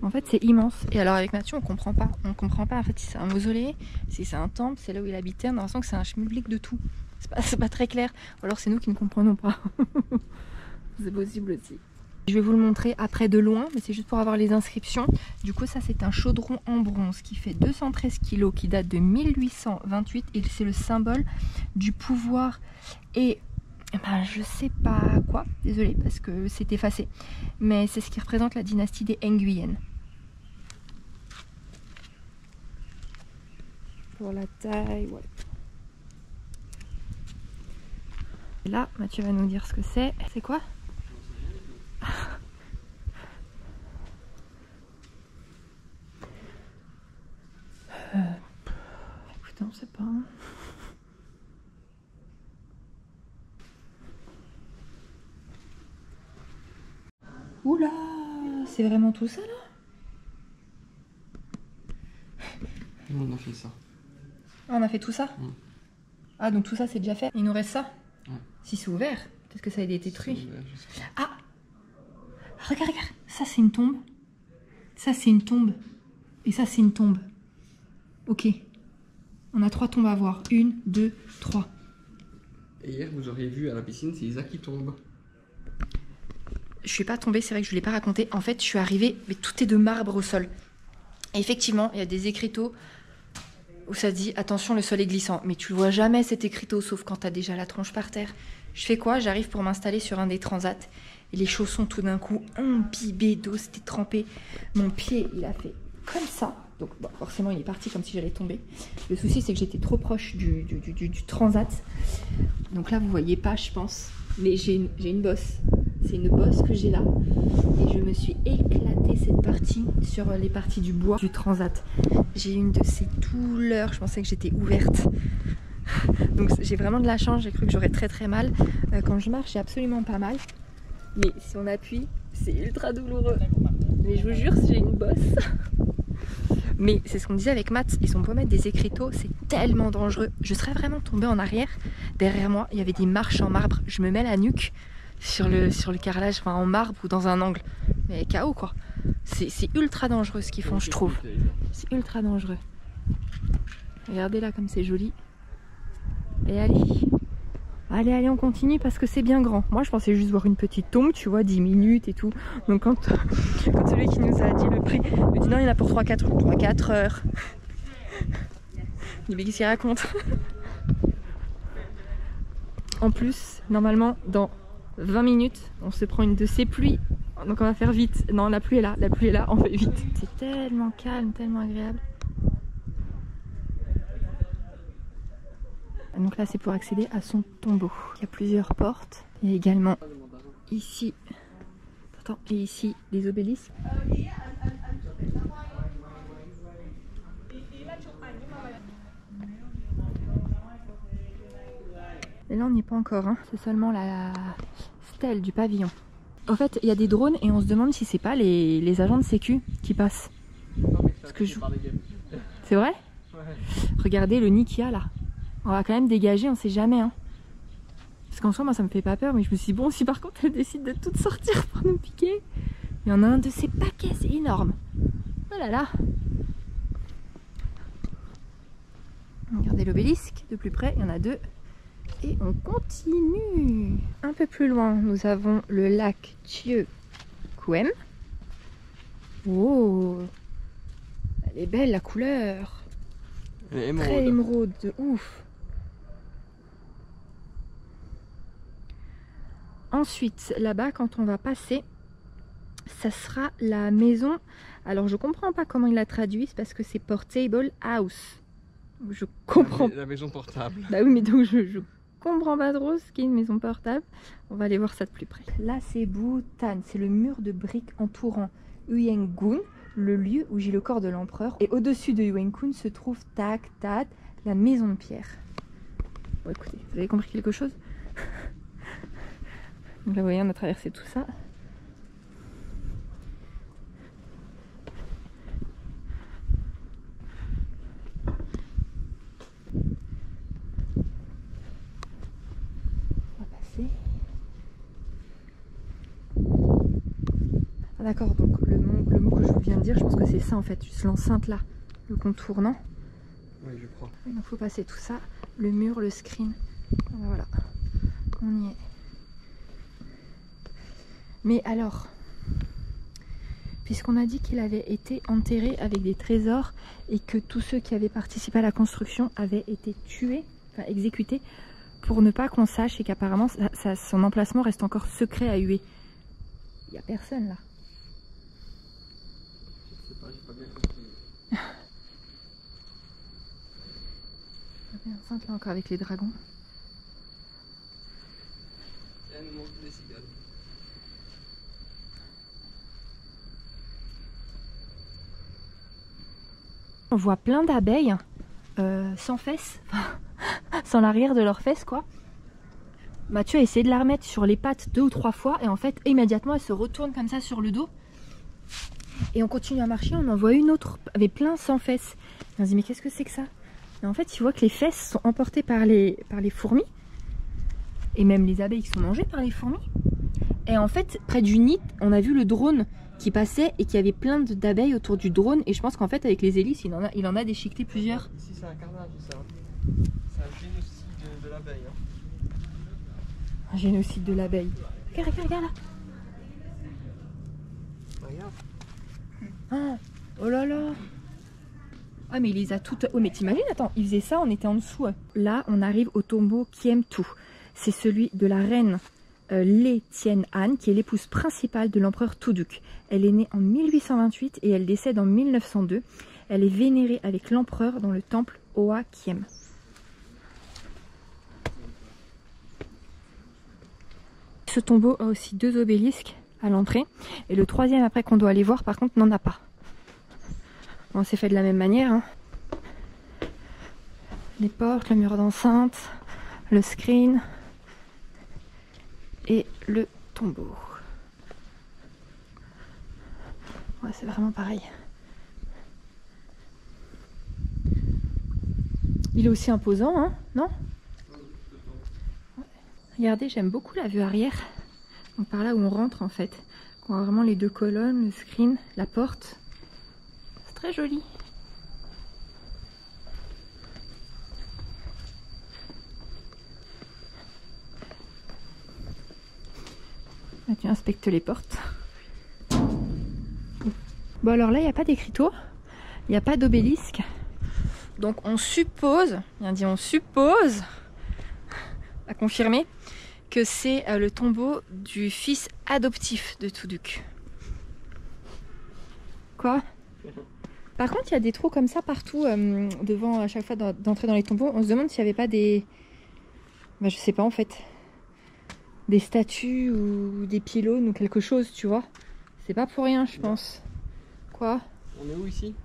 En fait c'est immense et alors avec Mathieu on comprend pas en fait si c'est un mausolée, si c'est un temple, c'est là où il habitait, on a l'impression que c'est un schmilblick de tout. C'est pas très clair. Ou alors c'est nous qui ne comprenons pas. C'est possible aussi. Je vais vous le montrer après de loin, mais c'est juste pour avoir les inscriptions. Du coup, ça c'est un chaudron en bronze qui fait 213 kg, qui date de 1828 et c'est le symbole du pouvoir et ben, je sais pas quoi, désolée parce que c'est effacé, mais c'est ce qui représente la dynastie des Nguyen. Pour la taille, ouais. Et là, Mathieu va nous dire ce que c'est. C'est quoi? Écoutez, on sait pas. Oula, c'est vraiment tout ça là? On a fait ça. Ah, on a fait tout ça? Ah, donc tout ça c'est déjà fait. Il nous reste ça? Ouais. Si c'est ouvert, peut-être que ça a été détruit. Ouvert, Ah! Regarde, regarde, ça c'est une tombe. Ça c'est une tombe. Et ça c'est une tombe. Ok. On a 3 tombes à voir. 1, 2, 3. Et hier, vous auriez vu à la piscine, c'est Isaac qui tombe. Je suis pas tombée, c'est vrai que je ne l'ai pas raconté. En fait, je suis arrivée, mais tout est de marbre au sol. Et effectivement, il y a des écriteaux où ça dit attention, le sol est glissant. Mais tu vois jamais cet écriteau, sauf quand tu as déjà la tronche par terre. Je fais quoi? J'arrive pour m'installer sur un des transats. Et les chaussons, tout d'un coup, imbibés d'eau, c'était trempé. Mon pied, il a fait comme ça. Donc bon, forcément, il est parti comme si j'allais tomber. Le souci, c'est que j'étais trop proche du transat. Donc là, vous voyez pas, je pense. Mais j'ai une bosse. C'est une bosse que j'ai là. Et je me suis éclatée cette partie sur les parties du bois du transat. J'ai une de ces douleurs. Je pensais que j'étais ouverte. Donc j'ai vraiment de la chance. J'ai cru que j'aurais très très mal. Quand je marche, j'ai absolument pas mal. Mais si on appuie, c'est ultra douloureux. Mais je vous jure, j'ai une bosse. Mais c'est ce qu'on disait avec Matt, ils ont beau mettre des écriteaux, c'est tellement dangereux. Je serais vraiment tombée en arrière. Derrière moi, il y avait des marches en marbre. Je me mets la nuque sur le carrelage, enfin en marbre ou dans un angle. Mais KO quoi. C'est ultra dangereux ce qu'ils font, je trouve. C'est ultra dangereux. Regardez là comme c'est joli. Et allez. Allez, allez, on continue parce que c'est bien grand. Moi, je pensais juste voir une petite tombe, tu vois, 10 minutes et tout. Donc, quand celui qui nous a dit le prix me dit non, il y en a pour 3-4 heures. Je dis, mais qu'est-ce qu'il raconte? En plus, normalement, dans 20 minutes, on se prend une de ces pluies. Donc, on va faire vite. Non, la pluie est là, on fait vite. C'est tellement calme, tellement agréable. Donc là, c'est pour accéder à son tombeau. Il y a plusieurs portes. Il y a également ici, attends, et ici des obélisques. Et là, on n'y est pas encore. Hein. C'est seulement la stèle du pavillon. En fait, il y a des drones et on se demande si c'est pas les agents de sécu qui passent. Parce que c'est vrai? Ouais. Regardez le nid qu'il y a là. On va quand même dégager, on sait jamais. Hein. Parce qu'en soi, moi, ça me fait pas peur. Mais je me suis dit, bon, si par contre, elle décide de toutes sortir pour nous piquer. Il y en a un de ces paquets, c'est énorme. Oh là là. Regardez l'obélisque de plus près, il y en a 2. Et on continue. Un peu plus loin, nous avons le lac Thieu Kouem. Oh, elle est belle la couleur. Elle est émeraude. Très émeraude, de ouf. Ensuite, là-bas, quand on va passer, ça sera la maison. Alors, je comprends pas comment ils la traduisent parce que c'est Portable House. Je comprends. La maison portable. Bah oui, mais donc je comprends pas trop ce qu'est une maison portable. On va aller voir ça de plus près. Là, c'est Bhutan. C'est le mur de briques entourant Uyengun, le lieu où gît le corps de l'empereur. Et au-dessus de Uyengun se trouve Tak Tat, la maison de pierre. Bon, écoutez, vous avez compris quelque chose? Donc là, vous voyez, on a traversé tout ça. On va passer. Ah, d'accord, donc le mot que je vous viens de dire, je pense que c'est ça en fait, juste l'enceinte là, le contournant. Oui, je crois. Il faut passer tout ça, le mur, le screen. Voilà, on y est. Mais alors, puisqu'on a dit qu'il avait été enterré avec des trésors et que tous ceux qui avaient participé à la construction avaient été tués, enfin exécutés, pour ne pas qu'on sache et qu'apparemment son emplacement reste encore secret à huer. Il n'y a personne là. Je sais pas, j'ai pas bien compris. Bien enceinte là encore avec les dragons. Et elle nous montre des cigales. On voit plein d'abeilles sans fesses, sans l'arrière de leurs fesses quoi. Mathieu a essayé de la remettre sur les pattes 2 ou 3 fois et en fait immédiatement elle se retourne comme ça sur le dos. Et on continue à marcher, on en voit une autre avec plein sans fesses. Et on se dit mais qu'est-ce que c'est que ça? Et en fait tu vois que les fesses sont emportées par les fourmis. Et même les abeilles qui sont mangées par les fourmis. Et en fait près du nid on a vu le drone qui passait et qui avait plein d'abeilles autour du drone. Et je pense qu'en fait avec les hélices il en a déchiqueté plusieurs. Ici c'est un carnage ça. C'est un génocide de l'abeille. Hein. Un génocide de l'abeille. Regarde, regarde là. Regarde. Ah, oh là là. Ah mais il les a toutes... Oh mais t'imagines, attends, il faisait ça, on était en dessous. Là on arrive au tombeau Kiemtu. C'est celui de la reine Lê Thien An, qui est l'épouse principale de l'empereur Tuduk. Elle est née en 1828 et elle décède en 1902. Elle est vénérée avec l'empereur dans le temple Hoa Kiem. Ce tombeau a aussi 2 obélisques à l'entrée. Et le 3e après qu'on doit aller voir par contre n'en a pas. Bon, c'est fait de la même manière. Hein. Les portes, le mur d'enceinte, le screen et le tombeau. Ouais, c'est vraiment pareil. Il est aussi imposant, hein, non? Ouais. Regardez, j'aime beaucoup la vue arrière. Donc par là où on rentre en fait. On voit vraiment les 2 colonnes, le screen, la porte. C'est très joli. Là, tu inspectes les portes. Bon alors là il n'y a pas d'écriteau, il n'y a pas d'obélisque. Donc on suppose, bien dit on suppose, à confirmer, que c'est le tombeau du fils adoptif de Tuduk. Quoi? Par contre il y a des trous comme ça partout devant à chaque fois d'entrer dans les tombeaux. On se demande s'il n'y avait pas des... Bah, je sais pas en fait. Des statues ou des pylônes ou quelque chose, tu vois. C'est pas pour rien je pense. Quoi? On est où ici?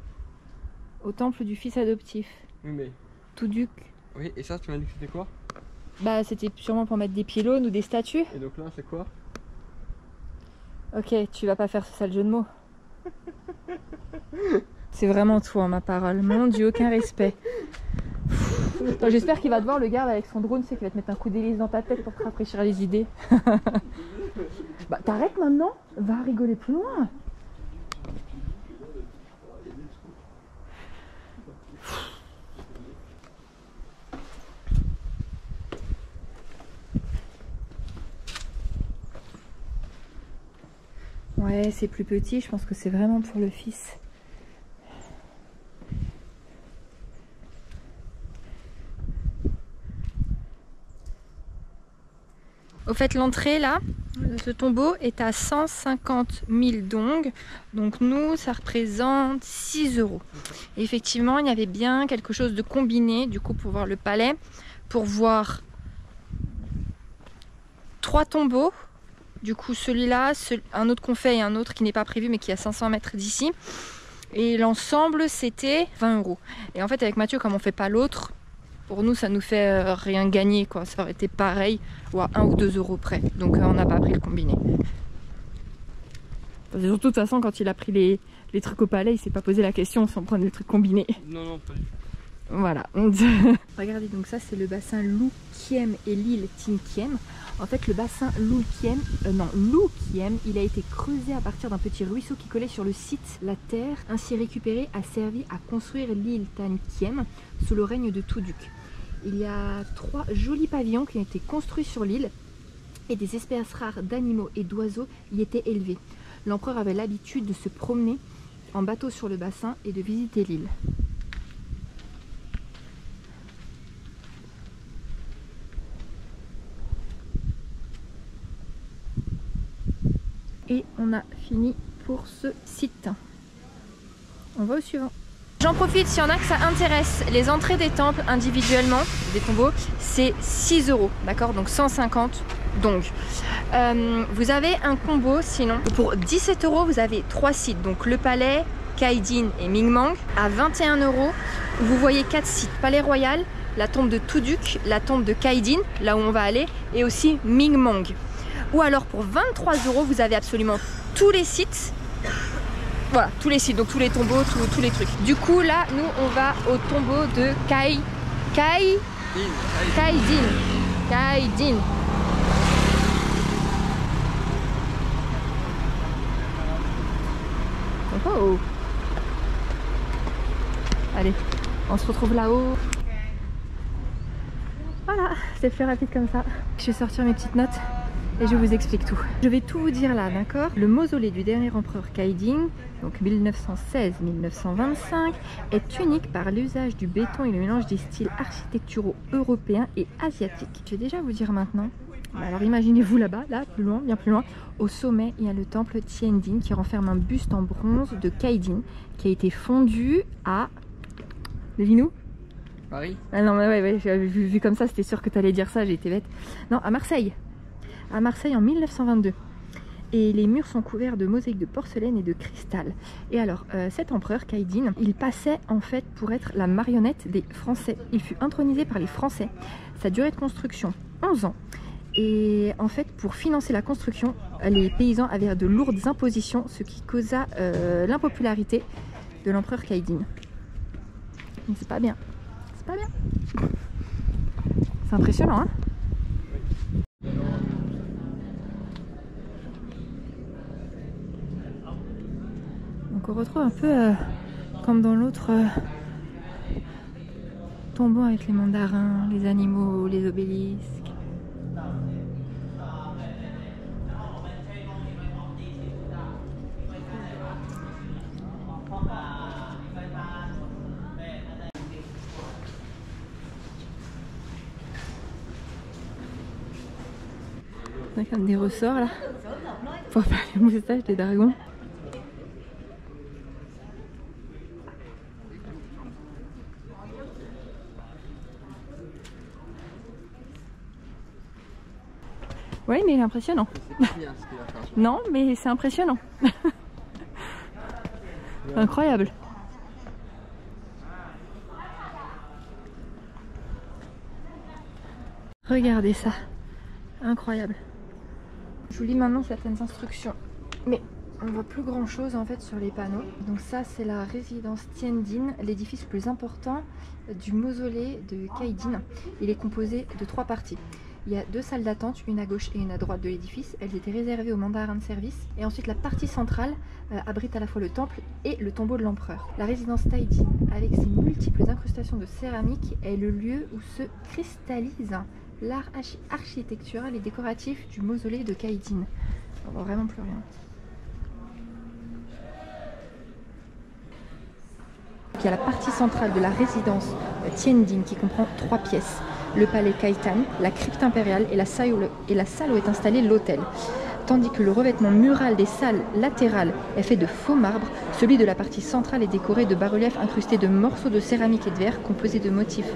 Au temple du fils adoptif. Oui mais... Tuduk. Oui et ça tu m'as dit que c'était quoi? Bah c'était sûrement pour mettre des pylônes ou des statues. Et donc là c'est quoi? Ok, tu vas pas faire ce sale jeu de mots. C'est vraiment toi ma parole. Mon Dieu, aucun respect. J'espère qu'il va te voir le garde avec son drone, c'est qu'il va te mettre un coup d'hélice dans ta tête pour te rafraîchir les idées. Bah t'arrêtes maintenant, va rigoler plus loin. Ouais, c'est plus petit, je pense que c'est vraiment pour le fils. Au fait, l'entrée là, de ce tombeau est à 150 000 dong. Donc nous, ça représente 6 €. Et effectivement, il y avait bien quelque chose de combiné, du coup, pour voir le palais, pour voir 3 tombeaux. Du coup, celui-là, un autre qu'on fait et un autre qui n'est pas prévu, mais qui est à 500 mètres d'ici. Et l'ensemble, c'était 20 €. Et en fait, avec Mathieu, comme on fait pas l'autre, pour nous, ça nous fait rien gagner, quoi. Ça aurait été pareil, ou à 1 ou 2 € près. Donc, on n'a pas pris le combiné. Surtout, de toute façon, quand il a pris les trucs au palais, il s'est pas posé la question si on prenait le truc combiné. Non, non, pas du tout. Voilà. Regardez, donc ça, c'est le bassin Lô Kiem et l'île Tin Kiem. En fait, le bassin Lô Kiem, il a été creusé à partir d'un petit ruisseau qui collait sur le site. La terre ainsi récupérée a servi à construire l'île Tan Kiem sous le règne de Tuduk. il y a 3 jolis pavillons qui ont été construits sur l'île et des espèces rares d'animaux et d'oiseaux y étaient élevées. L'empereur avait l'habitude de se promener en bateau sur le bassin et de visiter l'île. Et on a fini pour ce site. On va au suivant. J'en profite, s'il y en a que ça intéresse, les entrées des temples individuellement, des tombeaux, c'est 6 €, d'accord? Donc 150 dong. Vous avez un combo sinon. Pour 17 €, vous avez 3 sites. Donc le palais, Kaidin et Mingmang. À 21 €, vous voyez 4 sites. Palais Royal, la tombe de Tuduk, la tombe de Kaidin, là où on va aller, et aussi Mingmang. Ou alors pour 23 €, vous avez absolument tous les sites. Voilà, tous les sites, donc tous les tombeaux, tous les trucs. Du coup, là, nous, on va au tombeau de Kaidin. Oh. Allez, on se retrouve là-haut. Voilà, c'est plus rapide comme ça. Je vais sortir mes petites notes et je vous explique tout. Je vais tout vous dire là, d'accord? Le mausolée du dernier empereur Kaidin, donc 1916-1925, est unique par l'usage du béton et le mélange des styles architecturaux européens et asiatiques. Je vais déjà vous dire maintenant. Alors imaginez-vous là-bas, là, plus loin, bien plus loin, au sommet, il y a le temple Tiendin qui renferme un buste en bronze de Kaidin qui a été fondu à... Devinez-nous? Paris? Ah non, mais ouais, vu comme ça, c'était sûr que tu allais dire ça, j'ai été bête. Non, à Marseille. À Marseille en 1922. Et les murs sont couverts de mosaïques de porcelaine et de cristal. Et alors, cet empereur, Kaidin, il passait en fait pour être la marionnette des Français. Il fut intronisé par les Français. Sa durée de construction, 11 ans. Et en fait, pour financer la construction, les paysans avaient de lourdes impositions, ce qui causa l'impopularité de l'empereur Kaidin. Donc c'est pas bien. C'est pas bien. C'est impressionnant, hein? Donc on retrouve un peu comme dans l'autre tombeau avec les mandarins, les animaux, les obélisques. On a comme des ressorts là pour faire les moustaches des dragons. Oui, mais il est impressionnant. Non, mais c'est impressionnant. Incroyable. Regardez ça. Incroyable. Je vous lis maintenant certaines instructions. Mais on voit plus grand chose en fait sur les panneaux. Donc ça c'est la résidence Tiendin, l'édifice le plus important du mausolée de Kaidin. Il est composé de 3 parties. Il y a 2 salles d'attente, une à gauche et une à droite de l'édifice. Elles étaient réservées aux mandarins de service. Et ensuite la partie centrale abrite à la fois le temple et le tombeau de l'empereur. La résidence Tiendin, avec ses multiples incrustations de céramique, est le lieu où se cristallise l'art architectural et décoratif du mausolée de Kaidin. On voit vraiment plus rien. Il y a la partie centrale de la résidence Tiendin qui comprend 3 pièces. Le palais Kaitan, la crypte impériale et la salle où est installé l'hôtel. Tandis que le revêtement mural des salles latérales est fait de faux marbre, celui de la partie centrale est décoré de bas-reliefs incrustés de morceaux de céramique et de verre composés de motifs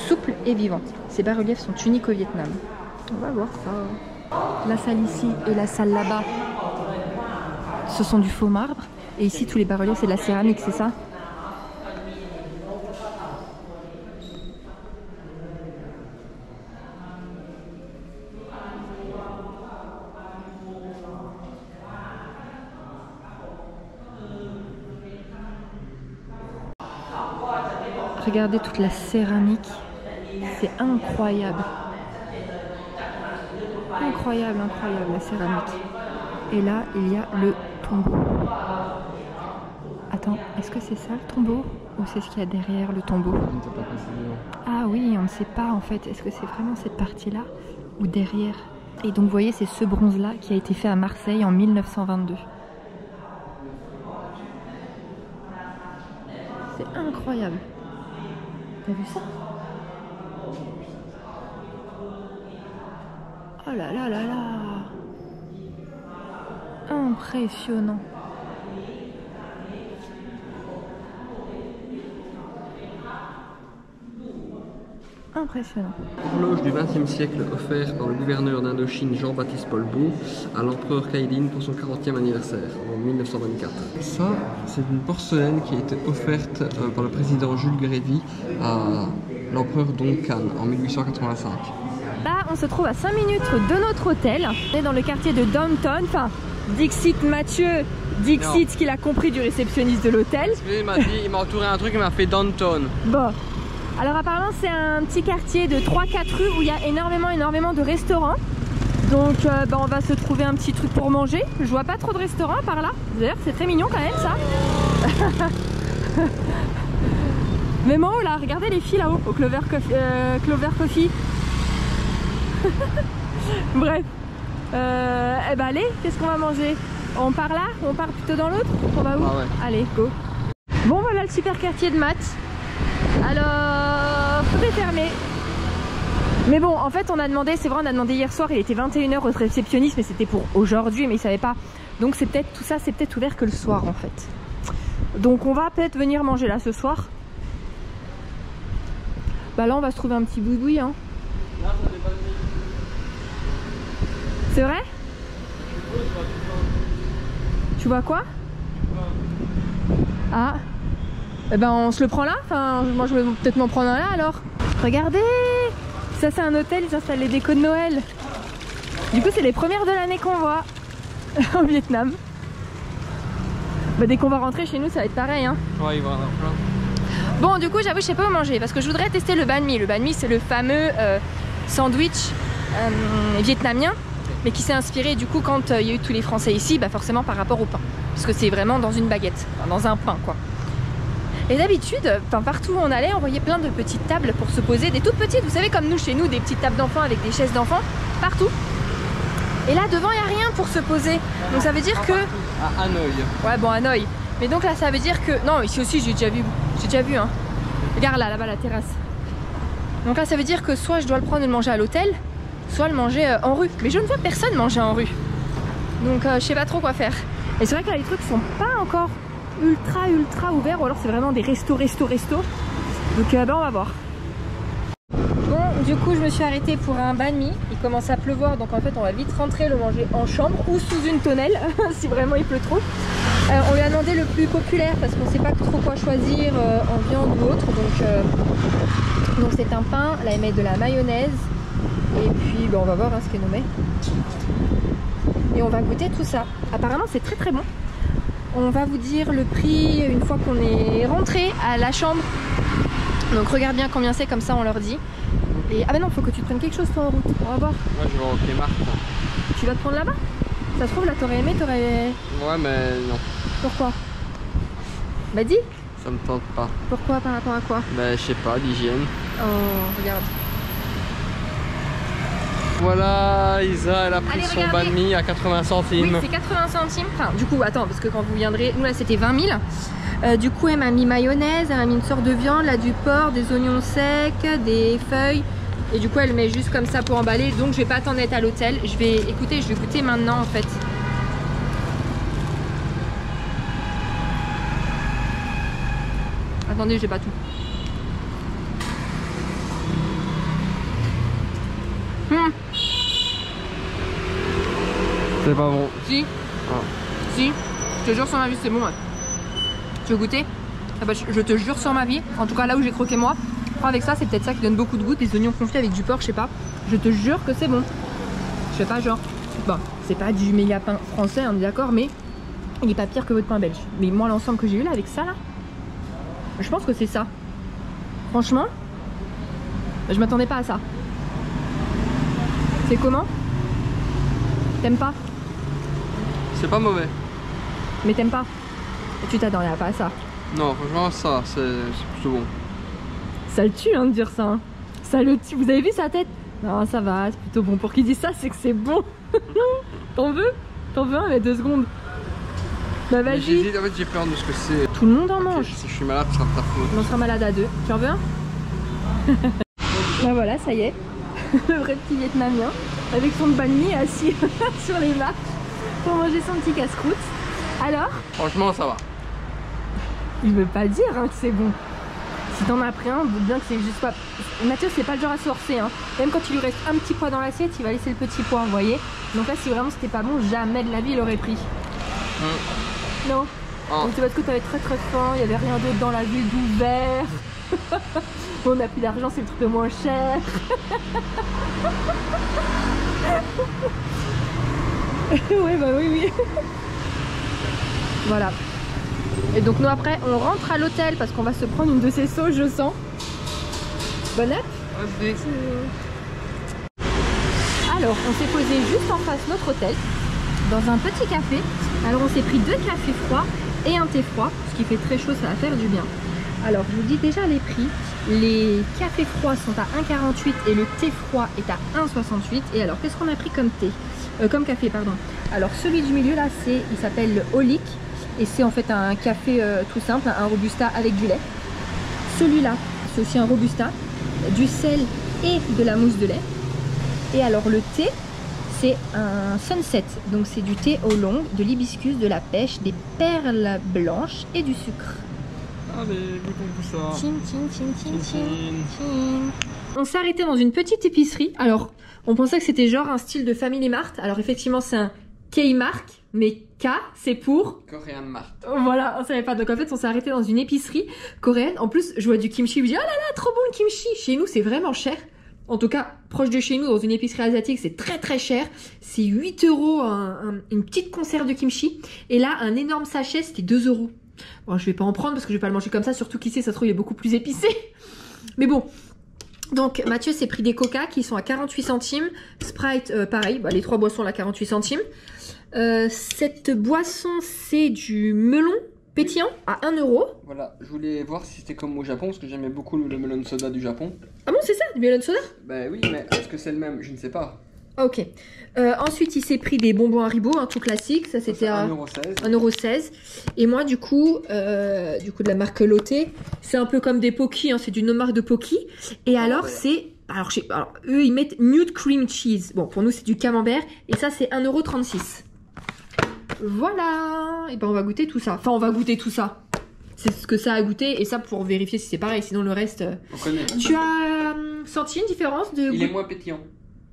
souples et vivants. Ces bas-reliefs sont uniques au Vietnam. On va voir ça. La salle ici et la salle là-bas, ce sont du faux marbre. Et ici, tous les bas-reliefs, c'est de la céramique, c'est ça? Regardez toute la céramique, c'est incroyable. Incroyable, incroyable la céramique. Et là, il y a le tombeau. Attends, est-ce que c'est ça le tombeau? Ou c'est ce qu'il y a derrière le tombeau? Ah oui, on ne sait pas en fait, est-ce que c'est vraiment cette partie-là ou derrière? Et donc vous voyez, c'est ce bronze-là qui a été fait à Marseille en 1922. C'est incroyable. T'as vu ça? Oh là là là là! Impressionnant. Impressionnant. Horloge du XXe siècle offerte par le gouverneur d'Indochine Jean-Baptiste Paul Bou à l'empereur Khaïdine pour son 40e anniversaire en 1924. Ça, c'est une porcelaine qui a été offerte par le président Jules Grévy à l'empereur Duncan en 1885. Là, on se trouve à 5 minutes de notre hôtel. On est dans le quartier de Downtown. Enfin, Dixit Mathieu, Dixit ce qu'il a compris du réceptionniste de l'hôtel. Il m'a entouré un truc, il m'a fait Downtown. Bon. Alors apparemment c'est un petit quartier de 3-4 rues où il y a énormément de restaurants. Donc on va se trouver un petit truc pour manger. Je vois pas trop de restaurants par là. D'ailleurs c'est très mignon quand même ça. Même en haut là, regardez les filles là-haut au Clover Coffee. Bref. Eh ben allez, qu'est-ce qu'on va manger? On part là? On part plutôt dans l'autre? On va où? Ah ouais. Allez, go. Bon voilà le super quartier de maths. Alors, tout est fermé. Mais bon, en fait, on a demandé, c'est vrai, on a demandé hier soir, il était 21 h au réceptionniste, mais c'était pour aujourd'hui, mais il savait pas. Donc c'est peut-être, tout ça, c'est peut-être ouvert que le soir, en fait. Donc on va peut-être venir manger là ce soir. Bah là, on va se trouver un petit boui-boui, hein. C'est vrai? Tu vois quoi? Ah. Eh ben on se le prend là, enfin moi je vais peut-être m'en prendre un là alors. Regardez, ça c'est un hôtel, ils installent les décos de Noël. Du coup c'est les premières de l'année qu'on voit au Vietnam. Bah dès qu'on va rentrer chez nous ça va être pareil hein. Ouais il va y en avoir plein. Bon du coup j'avoue je sais pas où manger parce que je voudrais tester le banh mi. Le banh mi c'est le fameux sandwich vietnamien mais qui s'est inspiré du coup quand il y a eu tous les Français ici, bah forcément par rapport au pain. Parce que c'est vraiment dans une baguette, enfin, dans un pain quoi. Et d'habitude, partout où on allait, on voyait plein de petites tables pour se poser, des toutes petites, vous savez comme nous chez nous, des petites tables d'enfants avec des chaises d'enfants, partout. Et là devant il n'y a rien pour se poser, donc ça veut dire que... À Hanoï. Ouais bon Hanoï, mais donc là ça veut dire que... Non ici aussi j'ai déjà vu hein. Regarde là-bas la terrasse. Donc là ça veut dire que soit je dois le prendre et le manger à l'hôtel, soit le manger en rue. Mais je ne vois personne manger en rue, donc je sais pas trop quoi faire. Et c'est vrai que là les trucs sont pas encore ultra ouvert ou alors c'est vraiment des restos donc on va voir. Bon du coup je me suis arrêtée pour un banh mi, il commence à pleuvoir donc en fait on va vite rentrer le manger en chambre ou sous une tonnelle si vraiment il pleut trop. On lui a demandé le plus populaire parce qu'on sait pas trop quoi choisir en viande ou autre donc c'est un pain, là ils mettent de la mayonnaise et puis on va voir hein, ce qu'elle nous met et on va goûter tout ça. Apparemment c'est très bon. On va vous dire le prix une fois qu'on est rentré à la chambre. Donc regarde bien combien c'est, comme ça on leur dit. Et ah bah non, faut que tu te prennes quelque chose toi en route. On va voir. Moi je vais au Kmart. Tu vas te prendre là-bas? Ça se trouve là t'aurais aimé, t'aurais... Ouais mais non. Pourquoi? Bah dis. Ça me tente pas. Pourquoi? Par rapport à quoi? Bah je sais pas, l'hygiène. Oh regarde. Voilà, Isa elle a pris Allez, son regardez. banh mi à 80 centimes. Oui c'est 80 centimes. Enfin du coup attends parce que quand vous viendrez, nous là c'était 20 000. Du coup elle m'a mis mayonnaise, elle m'a mis une sorte de viande, là du porc, des oignons secs, des feuilles. Et du coup elle met juste comme ça pour emballer. Donc je vais pas attendre d'être à l'hôtel. Je vais goûter maintenant en fait. Attendez, j'ai pas tout. C'est pas bon. Si. Ah. Si. Je te jure sur ma vie c'est bon ouais. Tu veux goûter? Ah bah, je te jure sur ma vie, en tout cas là où j'ai croqué moi, avec ça c'est peut-être ça qui donne beaucoup de goût, des oignons confits avec du porc, je sais pas. Je te jure que c'est bon. Je sais pas genre, bon c'est pas du méga pain français on est d'accord, mais il est pas pire que votre pain belge. Mais moi l'ensemble que j'ai eu là avec ça là, je pense que c'est ça. Franchement, je m'attendais pas à ça. C'est comment? T'aimes pas? C'est pas mauvais. Mais t'aimes pas? Et tu t'attendais pas à ça? Non franchement ça c'est plutôt bon. Ça le tue hein de dire ça hein. Ça le tue. Vous avez vu sa tête? Non, ça va, c'est plutôt bon. Pour qu'il dise ça, c'est que c'est bon. T'en veux? T'en veux un, mais 2 secondes. Bah vas-y. En fait, j'ai peur de ce que c'est. Tout le monde en mange. Si je suis malade, ce sera de ta faute. On sera malade à 2. Tu en veux un? Bah voilà, ça y est. Le vrai petit Vietnamien. Avec son banh mi assis sur les marches pour manger son petit casse-croûte. Alors? Franchement, ça va. Il veut pas dire hein, que c'est bon. Si t'en as pris un, doute bien que c'est juste pas... Mathieu, c'est pas le genre à se forcer. Hein. Même quand il lui reste un petit pois dans l'assiette, il va laisser le petit pois, vous voyez. Donc là, si vraiment c'était pas bon, jamais de la vie, il aurait pris. Non. Donc c'est parce que t'avais très très faim, il y avait rien d'autre dans la ville d'ouvert. On a plus d'argent, c'est le truc le moins cher. Ouais, bah oui. Voilà. Et donc nous après on rentre à l'hôtel parce qu'on va se prendre une de ces sauces, je sens. Bonne app. Alors on s'est posé juste en face de notre hôtel dans un petit café. Alors on s'est pris 2 cafés froids et un thé froid. Ce qui fait très chaud, ça va faire du bien. Alors je vous dis déjà les prix. Les cafés froids sont à 1,48 et le thé froid est à 1,68. Et alors qu'est-ce qu'on a pris comme thé, comme café pardon. Alors celui du milieu là, il s'appelle le Olic. Et c'est en fait un café tout simple, un robusta avec du lait. Celui-là, c'est aussi un robusta, du sel et de la mousse de lait. Et alors le thé, c'est un sunset. Donc c'est du thé au long, de l'hibiscus, de la pêche, des perles blanches et du sucre. Allez, goûtons tout ça. Tchin, tchin, tchin, tchin, tchin, tchin. On s'est arrêté dans une petite épicerie. Alors, on pensait que c'était genre un style de Family Mart. Alors effectivement, c'est un K-Mark, mais K, c'est pour... Korean Mart. Voilà, on savait pas. Donc en fait, on s'est arrêté dans une épicerie coréenne. En plus, je vois du kimchi. Je me dis, oh là là, trop bon le kimchi. Chez nous, c'est vraiment cher. En tout cas, proche de chez nous, dans une épicerie asiatique, c'est très très cher. C'est 8 € une petite conserve de kimchi. Et là, un énorme sachet, c'était 2 €. Bon, je vais pas en prendre parce que je vais pas le manger comme ça. Surtout qu'ici, ça se trouve, il est beaucoup plus épicé. Mais bon. Donc Mathieu s'est pris des coca qui sont à 48 centimes. Sprite, pareil. Bah, les 3 boissons là, 48 centimes. Cette boisson, c'est du melon pétillant à 1 €. Voilà, je voulais voir si c'était comme au Japon, parce que j'aimais beaucoup le melon soda du Japon. Ah bon, c'est ça, du melon soda? Bah oui, mais est-ce que c'est le même? Je ne sais pas. Ok. Ensuite, il s'est pris des bonbons Haribo, un tout classique. Ça, c'était à 1,16 €. 1,16 €. Et moi, du coup, de la marque Lotte, c'est un peu comme des Pocky, hein, c'est d'une autre marque de Pocky. Et alors, ouais. c'est... Alors, eux, ils mettent nude cream cheese. Bon, pour nous, c'est du camembert. Et ça, c'est 1,36 €. Voilà. Et ben, on va goûter tout ça. Enfin, on va goûter tout ça. C'est ce que ça a goûté. Et ça, pour vérifier si c'est pareil. Sinon, le reste... On connaît. Tu as senti une différence de... Il est moins pétillant,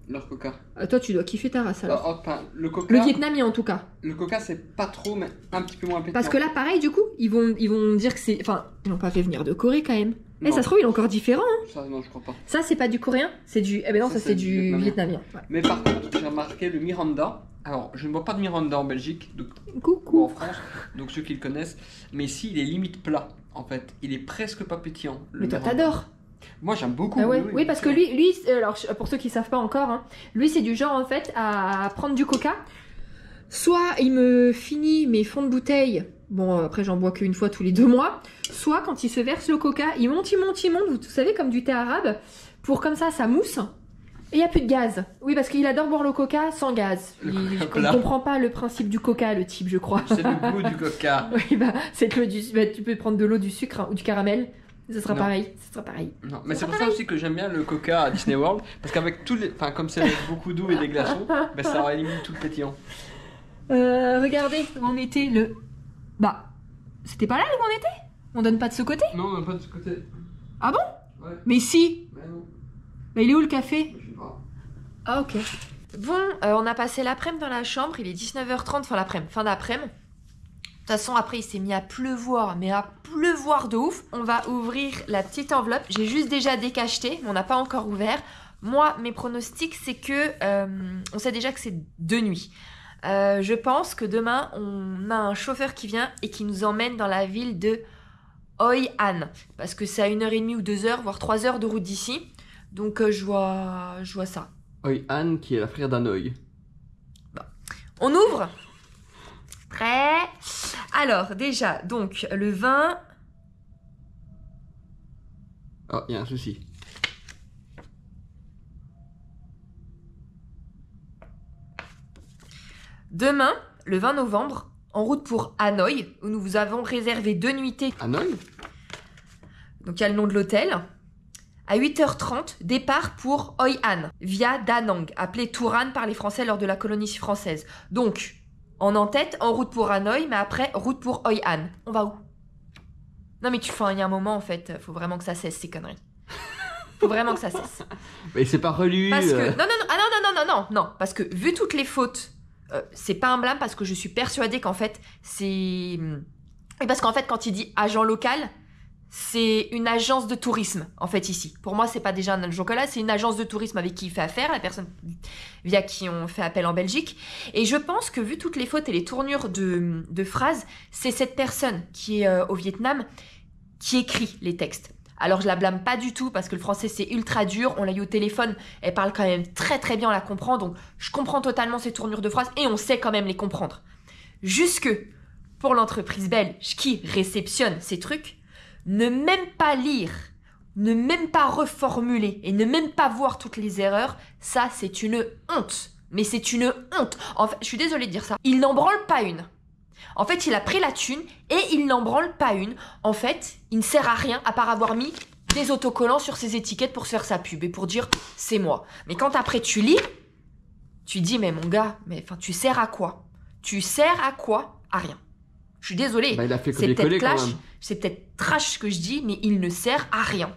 leur coca. Toi, tu dois kiffer ta race, alors. Enfin, le coca... Le vietnamien, en tout cas. Le coca, c'est pas trop, mais un petit peu moins pétillant. Parce que là, pareil, du coup, ils vont dire que c'est... Enfin, ils l'ont pas fait venir de Corée, quand même. Non. Eh, ça se trouve, il est encore différent, hein. Ça, non, je crois pas. Ça, c'est pas du coréen, c'est du... Eh ben non, ça c'est du vietnamien. Ouais. Mais par contre, j'ai remarqué le Miranda. Alors, je ne bois pas de Miranda en Belgique, donc, ou Coucou. en France, donc ceux qui le connaissent. Mais ici, il est limite plat, en fait. Il est presque pas pétillant. Mais toi, Miranda. t'adores. Moi, j'aime beaucoup. Ah ouais. Oui, parce que lui, alors pour ceux qui savent pas encore, hein, lui, c'est du genre, en fait, à prendre du coca. Soit il me finit mes fonds de bouteille. Bon, après, j'en bois qu'une fois tous les 2 mois. Soit, quand il se verse le coca, il monte. Vous savez, comme du thé arabe. Pour comme ça mousse. Et il n'y a plus de gaz. Oui, parce qu'il adore boire le coca sans gaz. Il ne comprend pas le principe du coca, le type, je crois. C'est le goût du coca. Oui, bah, c'est que tu peux prendre de l'eau, du sucre, hein, ou du caramel. Ça sera pareil. Non, mais c'est pour ça aussi que j'aime bien le coca à Disney World. Parce qu'avec tous les... Enfin, comme c'est avec beaucoup d'eau et des glaçons, ben, ça élimine tout le pétillant. Regardez où on était le... Bah, c'était pas là où on était? On donne pas de ce côté? Non, on donne pas de ce côté. Ah bon? Ouais. Mais si. Mais non. Bah, il est où le café? Je sais pas. Ah ok. Bon, on a passé l'après-midi dans la chambre, il est 19h30, enfin l'après-midi, fin d'après-midi. De toute façon, après, il s'est mis à pleuvoir, mais à pleuvoir de ouf. On va ouvrir la petite enveloppe. J'ai juste déjà décacheté, mais on n'a pas encore ouvert. Moi, mes pronostics, c'est que... on sait déjà que c'est de nuit. Je pense que demain, on a un chauffeur qui vient et qui nous emmène dans la ville de Hoi An. Parce que c'est à 1h30 ou 2h, voire 3h de route d'ici. Donc, je vois ça. Hoi An, qui est la frère d'Hanoï. Bon. On ouvre. Prêt? Alors, déjà, donc, le vin... Oh, il y a un souci. Demain, le 20 novembre, en route pour Hanoï, où nous vous avons réservé 2 nuitées. Hanoï? Donc il y a le nom de l'hôtel. À 8h30, départ pour Hoi An, via Da Nang, appelé Touran par les Français lors de la colonie française. Donc, en en-tête, en route pour Hanoï, mais après, route pour Hoi An. On va où? Non mais il y a un moment, en fait, faut vraiment que ça cesse, ces conneries. Faut vraiment que ça cesse. Mais c'est pas relu. Parce que... Non, parce que vu toutes les fautes, c'est pas un blâme, parce que je suis persuadée qu'en fait, c'est... Et parce qu'en fait, quand il dit agent local... C'est une agence de tourisme, en fait, ici. Pour moi, c'est pas déjà un agent local, c'est une agence de tourisme avec qui il fait affaire, la personne via qui on fait appel en Belgique. Et je pense que, vu toutes les fautes et les tournures de phrases, c'est cette personne qui est au Vietnam qui écrit les textes. Alors, je la blâme pas du tout, parce que le français, c'est ultra dur. On l'a eu au téléphone, elle parle quand même très très bien, on la comprend. Donc, je comprends totalement ces tournures de phrases, et on sait quand même les comprendre. Jusque, pour l'entreprise belge qui réceptionne ces trucs, ne même pas lire, ne même pas reformuler et ne même pas voir toutes les erreurs, ça c'est une honte. Mais c'est une honte. En fait, je suis désolée de dire ça. Il n'en branle pas une. En fait, il a pris la thune et il n'en branle pas une. En fait, il ne sert à rien à part avoir mis des autocollants sur ses étiquettes pour se faire sa pub et pour dire c'est moi. Mais quand après tu lis, tu dis mais mon gars, mais enfin tu sers à quoi? Tu sers à quoi? À rien. Je suis désolée. Bah, il a fait c'est peut-être quand même. C'est peut-être trash ce que je dis, mais il ne sert à rien.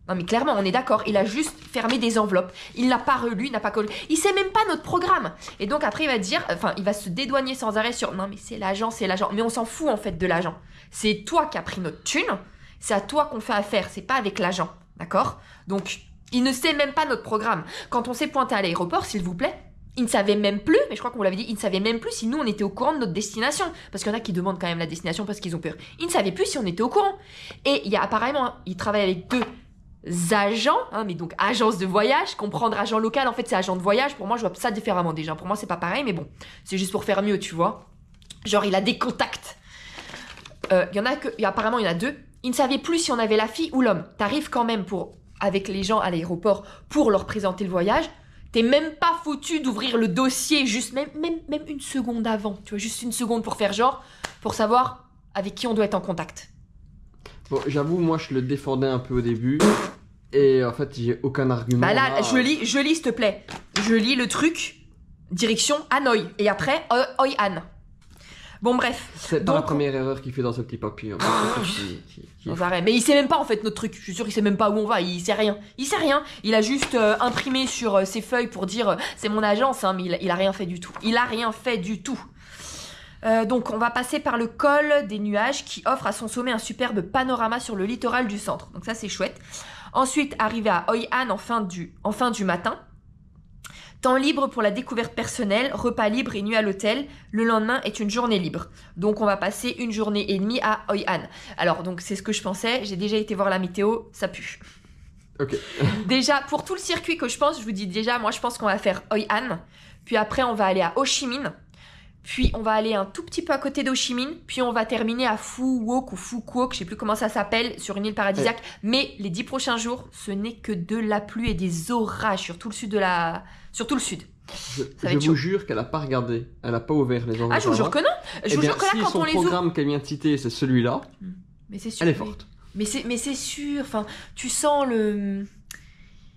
Non mais clairement, on est d'accord, il a juste fermé des enveloppes. Il n'a pas relu, il n'a pas collé. Il sait même pas notre programme. Et donc après, il va dire, enfin, il va se dédouaner sans arrêt sur non mais c'est l'agent, c'est l'agent. Mais on s'en fout en fait de l'agent. C'est toi qui as pris notre thune, c'est à toi qu'on fait affaire, c'est pas avec l'agent. D'accord? Donc, il ne sait même pas notre programme. Quand on s'est pointé à l'aéroport, s'il vous plaît, il ne savait même plus, mais je crois qu'on vous l'avait dit, il ne savait même plus si nous on était au courant de notre destination. Parce qu'il y en a qui demandent quand même la destination parce qu'ils ont peur. Il ne savait plus si on était au courant. Et il y a apparemment, il travaille avec 2 agents, hein, mais donc agence de voyage. Comprendre agent local, en fait c'est agent de voyage. Pour moi, je vois ça différemment déjà. Pour moi, c'est pas pareil, mais bon, c'est juste pour faire mieux, tu vois. Genre, il a des contacts. Apparemment, il y en a 2. Il ne savait plus si on avait la fille ou l'homme. T'arrives quand même avec les gens à l'aéroport pour leur présenter le voyage. T'es même pas foutu d'ouvrir le dossier juste même une seconde avant. Tu vois, juste une seconde pour faire genre, pour savoir avec qui on doit être en contact. Bon, j'avoue, moi je le défendais un peu au début. Et en fait, j'ai aucun argument. Bah là, je lis, s'il te plaît. Je lis le truc, direction Hanoï. Et après, Hoi An. Bon, bref. C'est pas la première erreur qu'il fait dans ce petit papier. Mais il sait même pas en fait notre truc. Je suis sûre qu'il sait même pas où on va. Il sait rien. Il sait rien. Il a juste imprimé sur ses feuilles pour dire c'est mon agence, hein, mais il a rien fait du tout. Il a rien fait du tout. Donc on va passer par le col des nuages qui offre à son sommet un superbe panorama sur le littoral du centre. Donc ça c'est chouette. Ensuite, arriver à Hoi An en fin du matin. Temps libre pour la découverte personnelle, repas libre et nuit à l'hôtel. Le lendemain est une journée libre. Donc on va passer 1 journée et demie à Hoi An. Alors donc c'est ce que je pensais, j'ai déjà été voir la météo, ça pue. Ok. Déjà, pour tout le circuit que je pense, je vous dis déjà, moi je pense qu'on va faire Hoi An. Puis après on va aller à Ho Chi Minh. Puis on va aller un tout petit peu à côté d'Ho Chi Minh. Puis on va terminer à Phu Quoc ou Phu Quoc, je sais plus comment ça s'appelle, sur une île paradisiaque. Mais les 10 prochains jours, ce n'est que de la pluie et des orages sur tout le sud sur tout le sud. Je vous jure qu'elle a pas regardé, elle a pas ouvert les enveloppes. Ah, je vous jure que non. Je vous jure que là, quand on les ouvre... son programme qu'elle vient de citer, c'est celui-là, mais c'est sûr, elle est forte. Mais c'est sûr, enfin, tu sens le...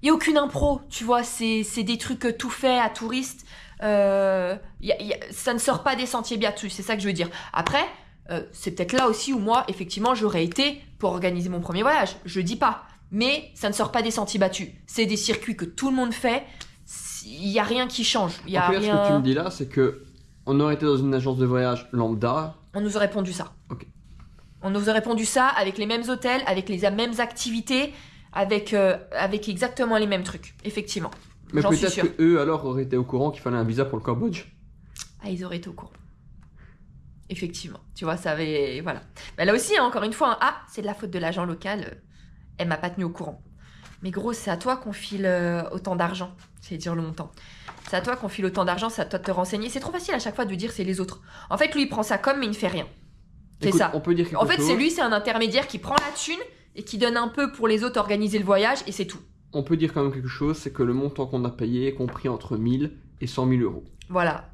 Il n'y a aucune impro, tu vois, c'est des trucs tout faits à touristes. Ça ne sort pas des sentiers battus, c'est ça que je veux dire. Après, c'est peut-être là aussi où moi, effectivement, j'aurais été pour organiser mon premier voyage. Je dis pas. Mais ça ne sort pas des sentiers battus. C'est des circuits que tout le monde fait. Il n'y a rien qui change. Ce que tu me dis là, c'est que on aurait été dans une agence de voyage lambda. On nous aurait répondu ça. Ok. On nous aurait répondu ça avec les mêmes hôtels, avec les mêmes activités, avec exactement les mêmes trucs. Effectivement. Mais peut-être que eux alors auraient été au courant qu'il fallait un visa pour le Cambodge. Ah, ils auraient été au courant. Effectivement. Tu vois, ça avait... Voilà. Mais là aussi, hein, encore une fois, c'est de la faute de l'agent local. Elle m'a pas tenu au courant. Mais gros, c'est à toi qu'on file autant d'argent. C'est dire le montant. C'est à toi qu'on file autant d'argent, c'est à toi de te renseigner. C'est trop facile à chaque fois de dire c'est les autres. En fait, lui, il prend ça comme, mais il ne fait rien. C'est ça. On peut dire quelque chose. En fait, c'est lui, c'est un intermédiaire qui prend la thune et qui donne un peu pour les autres organiser le voyage, et c'est tout. On peut dire quand même quelque chose, c'est que le montant qu'on a payé est compris entre 1000 et 100 000 euros. Voilà.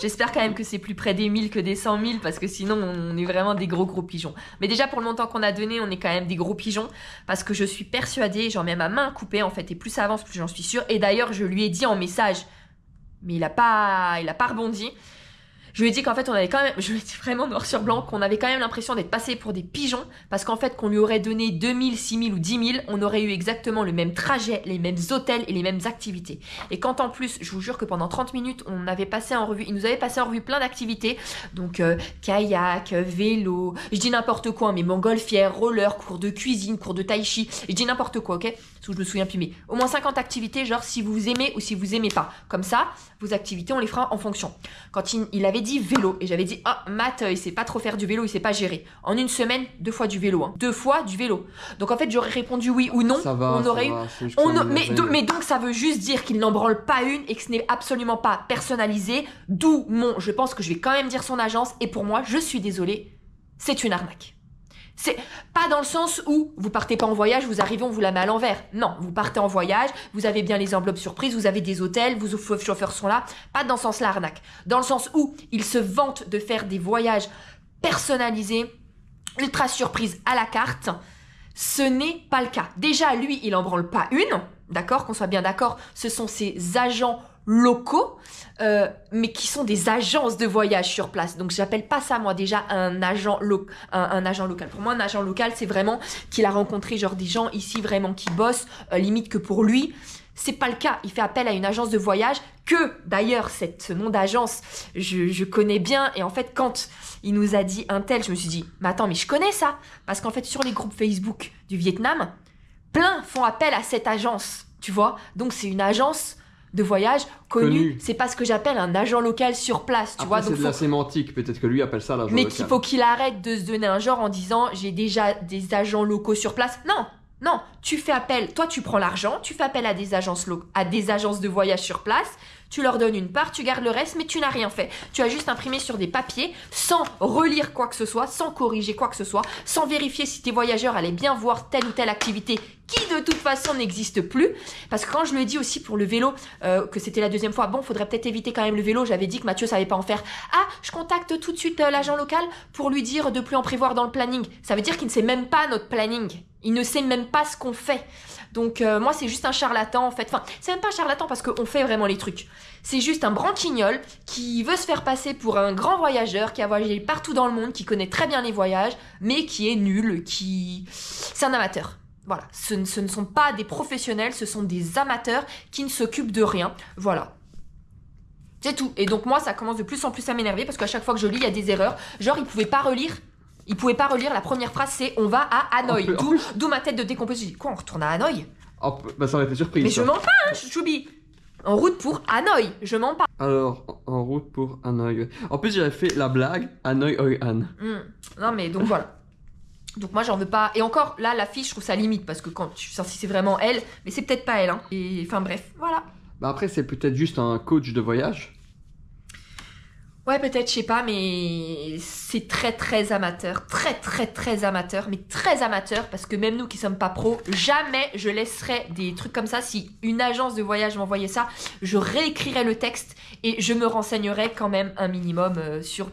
J'espère quand même que c'est plus près des 1000 que des 100 000 parce que sinon on est vraiment des gros pigeons. Mais déjà pour le montant qu'on a donné, on est quand même des gros pigeons parce que je suis persuadée, j'en mets ma main coupée en fait et plus ça avance, plus j'en suis sûre. Et d'ailleurs je lui ai dit en message, mais il a pas rebondi. Je lui ai dit qu'en fait on avait quand même, je lui ai dit vraiment noir sur blanc qu'on avait quand même l'impression d'être passé pour des pigeons parce qu'en fait qu'on lui aurait donné 2000, 6000 ou 10 000, on aurait eu exactement le même trajet, les mêmes hôtels et les mêmes activités. Et quand en plus, je vous jure que pendant 30 minutes, on avait passé en revue, il nous avait passé en revue plein d'activités, donc kayak, vélo, je dis n'importe quoi, mais montgolfière, roller, cours de cuisine, cours de tai chi, je dis n'importe quoi, ok? Parce que je me souviens plus, mais au moins 50 activités, genre si vous aimez ou si vous aimez pas. Comme ça, vos activités, on les fera en fonction. Quand il avait dit vélo, et j'avais dit, ah, Matt, il sait pas trop faire du vélo, il sait pas gérer. En une semaine, 2 fois du vélo, hein. 2 fois du vélo. Donc en fait, j'aurais répondu oui ou non. Ça va, on aurait eu. Mais donc ça veut juste dire qu'il n'en branle pas une et que ce n'est absolument pas personnalisé. D'où je pense que je vais quand même dire son agence. Et pour moi, je suis désolée, c'est une arnaque. C'est pas dans le sens où vous partez pas en voyage, vous arrivez, on vous la met à l'envers. Non, vous partez en voyage, vous avez bien les enveloppes surprises, vous avez des hôtels, vos chauffeurs sont là. Pas dans ce sens-là, arnaque. Dans le sens où ils se vantent de faire des voyages personnalisés, ultra surprises à la carte. Ce n'est pas le cas. Déjà, lui, il en branle pas une. D'accord, qu'on soit bien d'accord. Ce sont ses agents locaux, mais qui sont des agences de voyage sur place. Donc j'appelle pas ça moi déjà un agent local. Pour moi un agent local c'est vraiment qu'il a rencontré genre des gens ici vraiment qui bossent, limite que pour lui. C'est pas le cas. Il fait appel à une agence de voyage que d'ailleurs ce nom d'agence je connais bien et en fait quand il nous a dit un tel, je me suis dit mais attends mais je connais ça parce qu'en fait sur les groupes Facebook du Vietnam, plein font appel à cette agence, tu vois. Donc c'est une agence de voyage connu. C'est pas ce que j'appelle un agent local sur place, tu vois. Donc c'est de la sémantique, peut-être que lui appelle ça l'agent local. Mais qu'il faut qu'il arrête de se donner un genre en disant j'ai déjà des agents locaux sur place. Non, tu fais appel, toi tu prends l'argent, tu fais appel à des agences de voyage sur place, tu leur donnes une part, tu gardes le reste, mais tu n'as rien fait. Tu as juste imprimé sur des papiers, sans relire quoi que ce soit, sans corriger quoi que ce soit, sans vérifier si tes voyageurs allaient bien voir telle ou telle activité qui de toute façon n'existe plus. Parce que quand je lui ai dit aussi pour le vélo, que c'était la deuxième fois, bon, faudrait peut-être éviter quand même le vélo, j'avais dit que Mathieu savait pas en faire. Ah, je contacte tout de suite l'agent local pour lui dire de plus en prévoir dans le planning. Ça veut dire qu'il ne sait même pas notre planning. Il ne sait même pas ce qu'on fait. Donc moi c'est juste un charlatan en fait. Enfin c'est même pas un charlatan parce qu'on fait vraiment les trucs. C'est juste un branquignol qui veut se faire passer pour un grand voyageur qui a voyagé partout dans le monde, qui connaît très bien les voyages, mais qui est nul, c'est un amateur. Voilà, ce ne sont pas des professionnels, ce sont des amateurs qui ne s'occupent de rien. Voilà. C'est tout. Et donc moi ça commence de plus en plus à m'énerver parce qu'à chaque fois que je lis il y a des erreurs. Genre il pouvait pas relire. La première phrase c'est on va à Hanoï. D'où ma tête de décomposé. J'ai dit quoi, on retourne à Hanoï? Bah ça aurait été surprise. Mais je mens pas, hein, Choubi. En route pour Hanoï, je mens pas. Alors, en route pour Hanoï. En plus j'avais fait la blague Hanoï Hoi Han. Non mais donc voilà. Donc moi j'en veux pas. Et encore là la fiche je trouve ça limite parce que si c'est vraiment elle, mais c'est peut-être pas elle hein. Et enfin bref, voilà. Bah après c'est peut-être juste un coach de voyage. Ouais, peut-être, je sais pas, mais c'est très amateur, très amateur, mais très amateur, parce que même nous qui sommes pas pros, jamais je laisserais des trucs comme ça. Si une agence de voyage m'envoyait ça, je réécrirais le texte et je me renseignerais quand même un minimum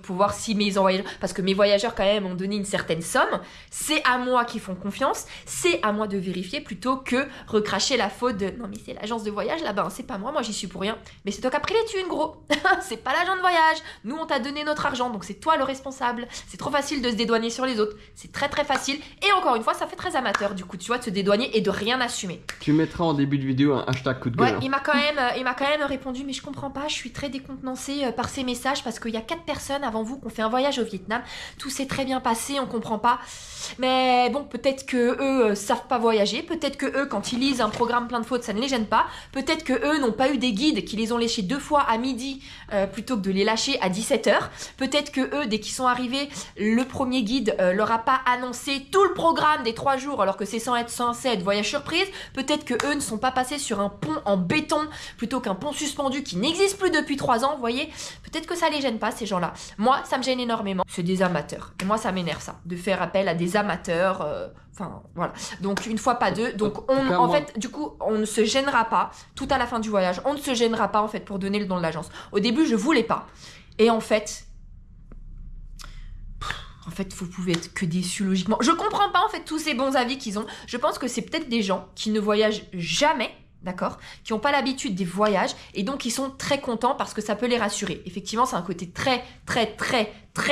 pour voir si mes voyageurs, parce que mes voyageurs quand même ont donné une certaine somme, c'est à moi qu'ils font confiance, c'est à moi de vérifier plutôt que recracher la faute de non mais c'est l'agence de voyage là-bas, c'est pas moi j'y suis pour rien, mais c'est toi qui as pris les thunes gros, c'est pas l'agent de voyage. Nous, on t'a donné notre argent, donc c'est toi le responsable. C'est trop facile de se dédouaner sur les autres. C'est très facile. Et encore une fois, ça fait très amateur, du coup, tu vois, de se dédouaner et de rien assumer. Tu mettras en début de vidéo un hashtag coup de gueule. Ouais, il m'a quand même répondu, mais je comprends pas, je suis très décontenancée par ces messages parce qu'il y a 4 personnes avant vous qui ont fait un voyage au Vietnam. Tout s'est très bien passé, on comprend pas. Mais bon, peut-être que eux savent pas voyager. Peut-être que eux, quand ils lisent un programme plein de fautes, ça ne les gêne pas. Peut-être que eux n'ont pas eu des guides qui les ont léchés 2 fois à midi plutôt que de les lâcher à 17h. Peut-être que eux, dès qu'ils sont arrivés, le premier guide leur a pas annoncé tout le programme des 3 jours alors que c'est censé être voyage surprise. Peut-être que eux ne sont pas passés sur un pont en béton plutôt qu'un pont suspendu qui n'existe plus depuis 3 ans, vous voyez. Peut-être que ça les gêne pas ces gens-là. Moi, ça me gêne énormément. C'est des amateurs. Et moi, ça m'énerve ça, de faire appel à des amateurs. Enfin, voilà. Donc, une fois pas deux. Donc, en fait, du coup, on ne se gênera pas tout à la fin du voyage. On ne se gênera pas, en fait, pour donner le nom de l'agence. Au début, je voulais pas. Et en fait, vous pouvez être que déçus logiquement. Je comprends pas en fait tous ces bons avis qu'ils ont. Je pense que c'est peut-être des gens qui ne voyagent jamais, d'accord, qui n'ont pas l'habitude des voyages et donc ils sont très contents parce que ça peut les rassurer. Effectivement, c'est un côté très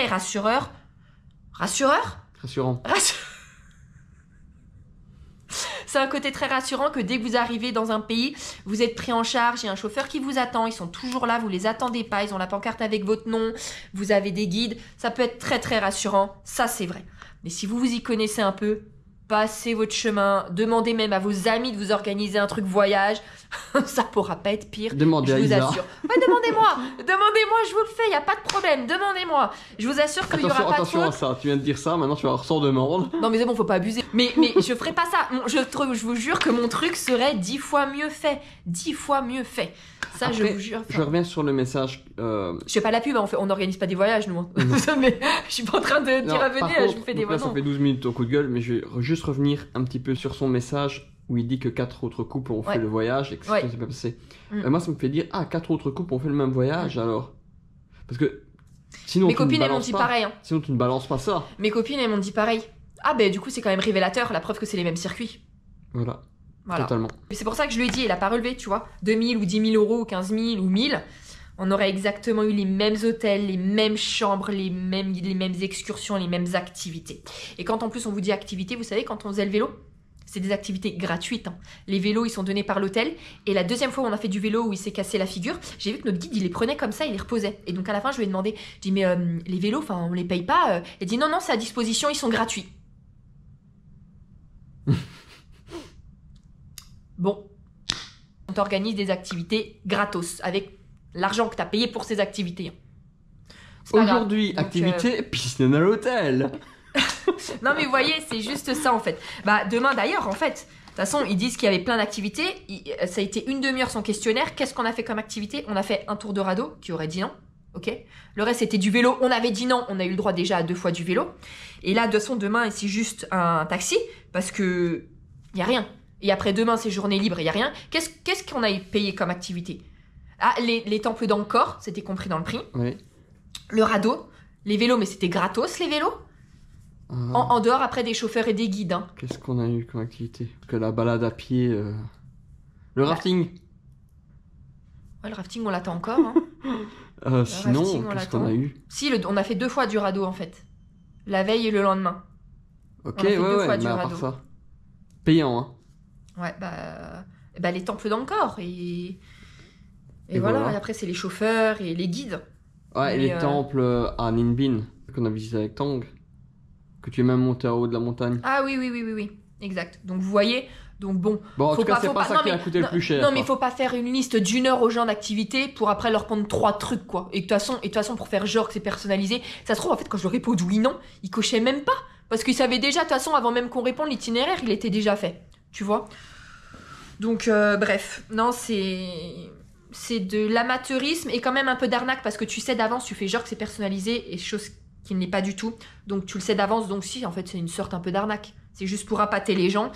rassureur. Rassurant. C'est un côté très rassurant que dès que vous arrivez dans un pays, vous êtes pris en charge, il y a un chauffeur qui vous attend, ils sont toujours là, vous les attendez pas, ils ont la pancarte avec votre nom, vous avez des guides, ça peut être très rassurant, ça c'est vrai. Mais si vous y connaissez un peu, passez votre chemin, demandez même à vos amis de vous organiser un truc voyage, ça pourra pas être pire. Demandez à je vous Isa. assure. Ouais, demandez-moi, je vous le fais, y a pas de problème, demandez-moi. Je vous assure qu'il y aura pas de Attention à faute. ça, tu viens de dire ça, maintenant tu vas ressort demande. Non mais c'est bon, faut pas abuser. Mais je ferai pas ça. Je vous jure que mon truc serait 10 fois mieux fait. 10 fois mieux fait. Ça, Après, je vous jure. Je reviens sur le message. Je fais pas la pub, hein, on n'organise pas des voyages, nous. Mais je suis pas en train de dire à venir, je vous fais des voyages. Ça fait 12 minutes au coup de gueule, mais je vais juste revenir un petit peu sur son message où il dit que 4 autres couples ont fait le voyage et que ça s'est pas passé. Moi, ça me fait dire, 4 autres couples ont fait le même voyage alors. Parce que sinon, mes copines, elles m'ont dit pareil. Hein. Sinon, tu ne balances pas ça. Mes copines, elles m'ont dit pareil. Ah, ben du coup, c'est quand même révélateur, la preuve que c'est les mêmes circuits. Voilà. Totalement. C'est pour ça que je lui ai dit, il a pas relevé, tu vois. 2000 ou 10 000 euros, ou 15 000 ou 1000. On aurait exactement eu les mêmes hôtels, les mêmes chambres, les mêmes excursions, les mêmes activités. Et quand en plus on vous dit activité, vous savez, quand on faisait le vélo, c'est des activités gratuites. Hein. Les vélos, ils sont donnés par l'hôtel. Et la deuxième fois où on a fait du vélo, où il s'est cassé la figure, j'ai vu que notre guide, il les prenait comme ça, il les reposait. Et donc à la fin, je lui ai demandé, je dis, mais les vélos, on les paye pas. Elle dit, non, c'est à disposition, ils sont gratuits. Bon, on t'organise des activités gratos, avec l'argent que t'as payé pour ces activités. Aujourd'hui, activité piscine à l'hôtel. Non mais vous voyez, c'est juste ça en fait. Bah demain d'ailleurs en fait, de toute façon ils disent qu'il y avait plein d'activités, ça a été 1 demi-heure son questionnaire. Qu'est-ce qu'on a fait comme activité? On a fait un tour de radeau, qui aurait dit non, ok. Le reste c'était du vélo, on avait dit non, on a eu le droit déjà à 2 fois du vélo. Et là de toute façon demain c'est juste un taxi, parce que y a rien. Et après demain c'est journée libre, y a rien. Qu'est-ce qu'on a payé comme activité? Ah, les temples d'Angkor, c'était compris dans le prix. Oui. Le radeau, les vélos, mais c'était gratos les vélos. En dehors après des chauffeurs et des guides. Hein. Qu'est-ce qu'on a eu comme activité? Que la balade à pied, le rafting. Ouais, le rafting on l'attend encore. Hein. Sinon, qu'est-ce qu'on a eu? Si, on a fait 2 fois du radeau en fait. La veille et le lendemain. Ok, on a fait 2 fois mais du à part radeau. ça. Payant, hein. Ouais, bah les temples d'Angkor et voilà. Et après c'est les chauffeurs et les guides. Ouais, et les temples à Ninh Bin qu'on a visité avec Tang. Que tu es même monté en haut de la montagne. Ah oui, exact. Donc vous voyez, donc bon. Bon, en tout cas, c'est pas ça qui a non, coûté le plus cher. Non, mais il faut pas faire une liste d'1 heure aux gens d'activité pour après leur prendre 3 trucs, quoi. Et de toute façon, pour faire genre que c'est personnalisé, ça se trouve, en fait, quand je leur réponds oui, non, ils cochaient même pas. Parce qu'ils savaient déjà, de toute façon, avant même qu'on réponde, l'itinéraire, il était déjà fait. Tu vois? Donc, bref. Non, c'est de l'amateurisme et quand même un peu d'arnaque parce que tu sais d'avance, tu fais genre que c'est personnalisé et chose qui ne l'est pas du tout. Donc tu le sais d'avance, donc si, en fait, c'est une sorte un peu d'arnaque. C'est juste pour appâter les gens.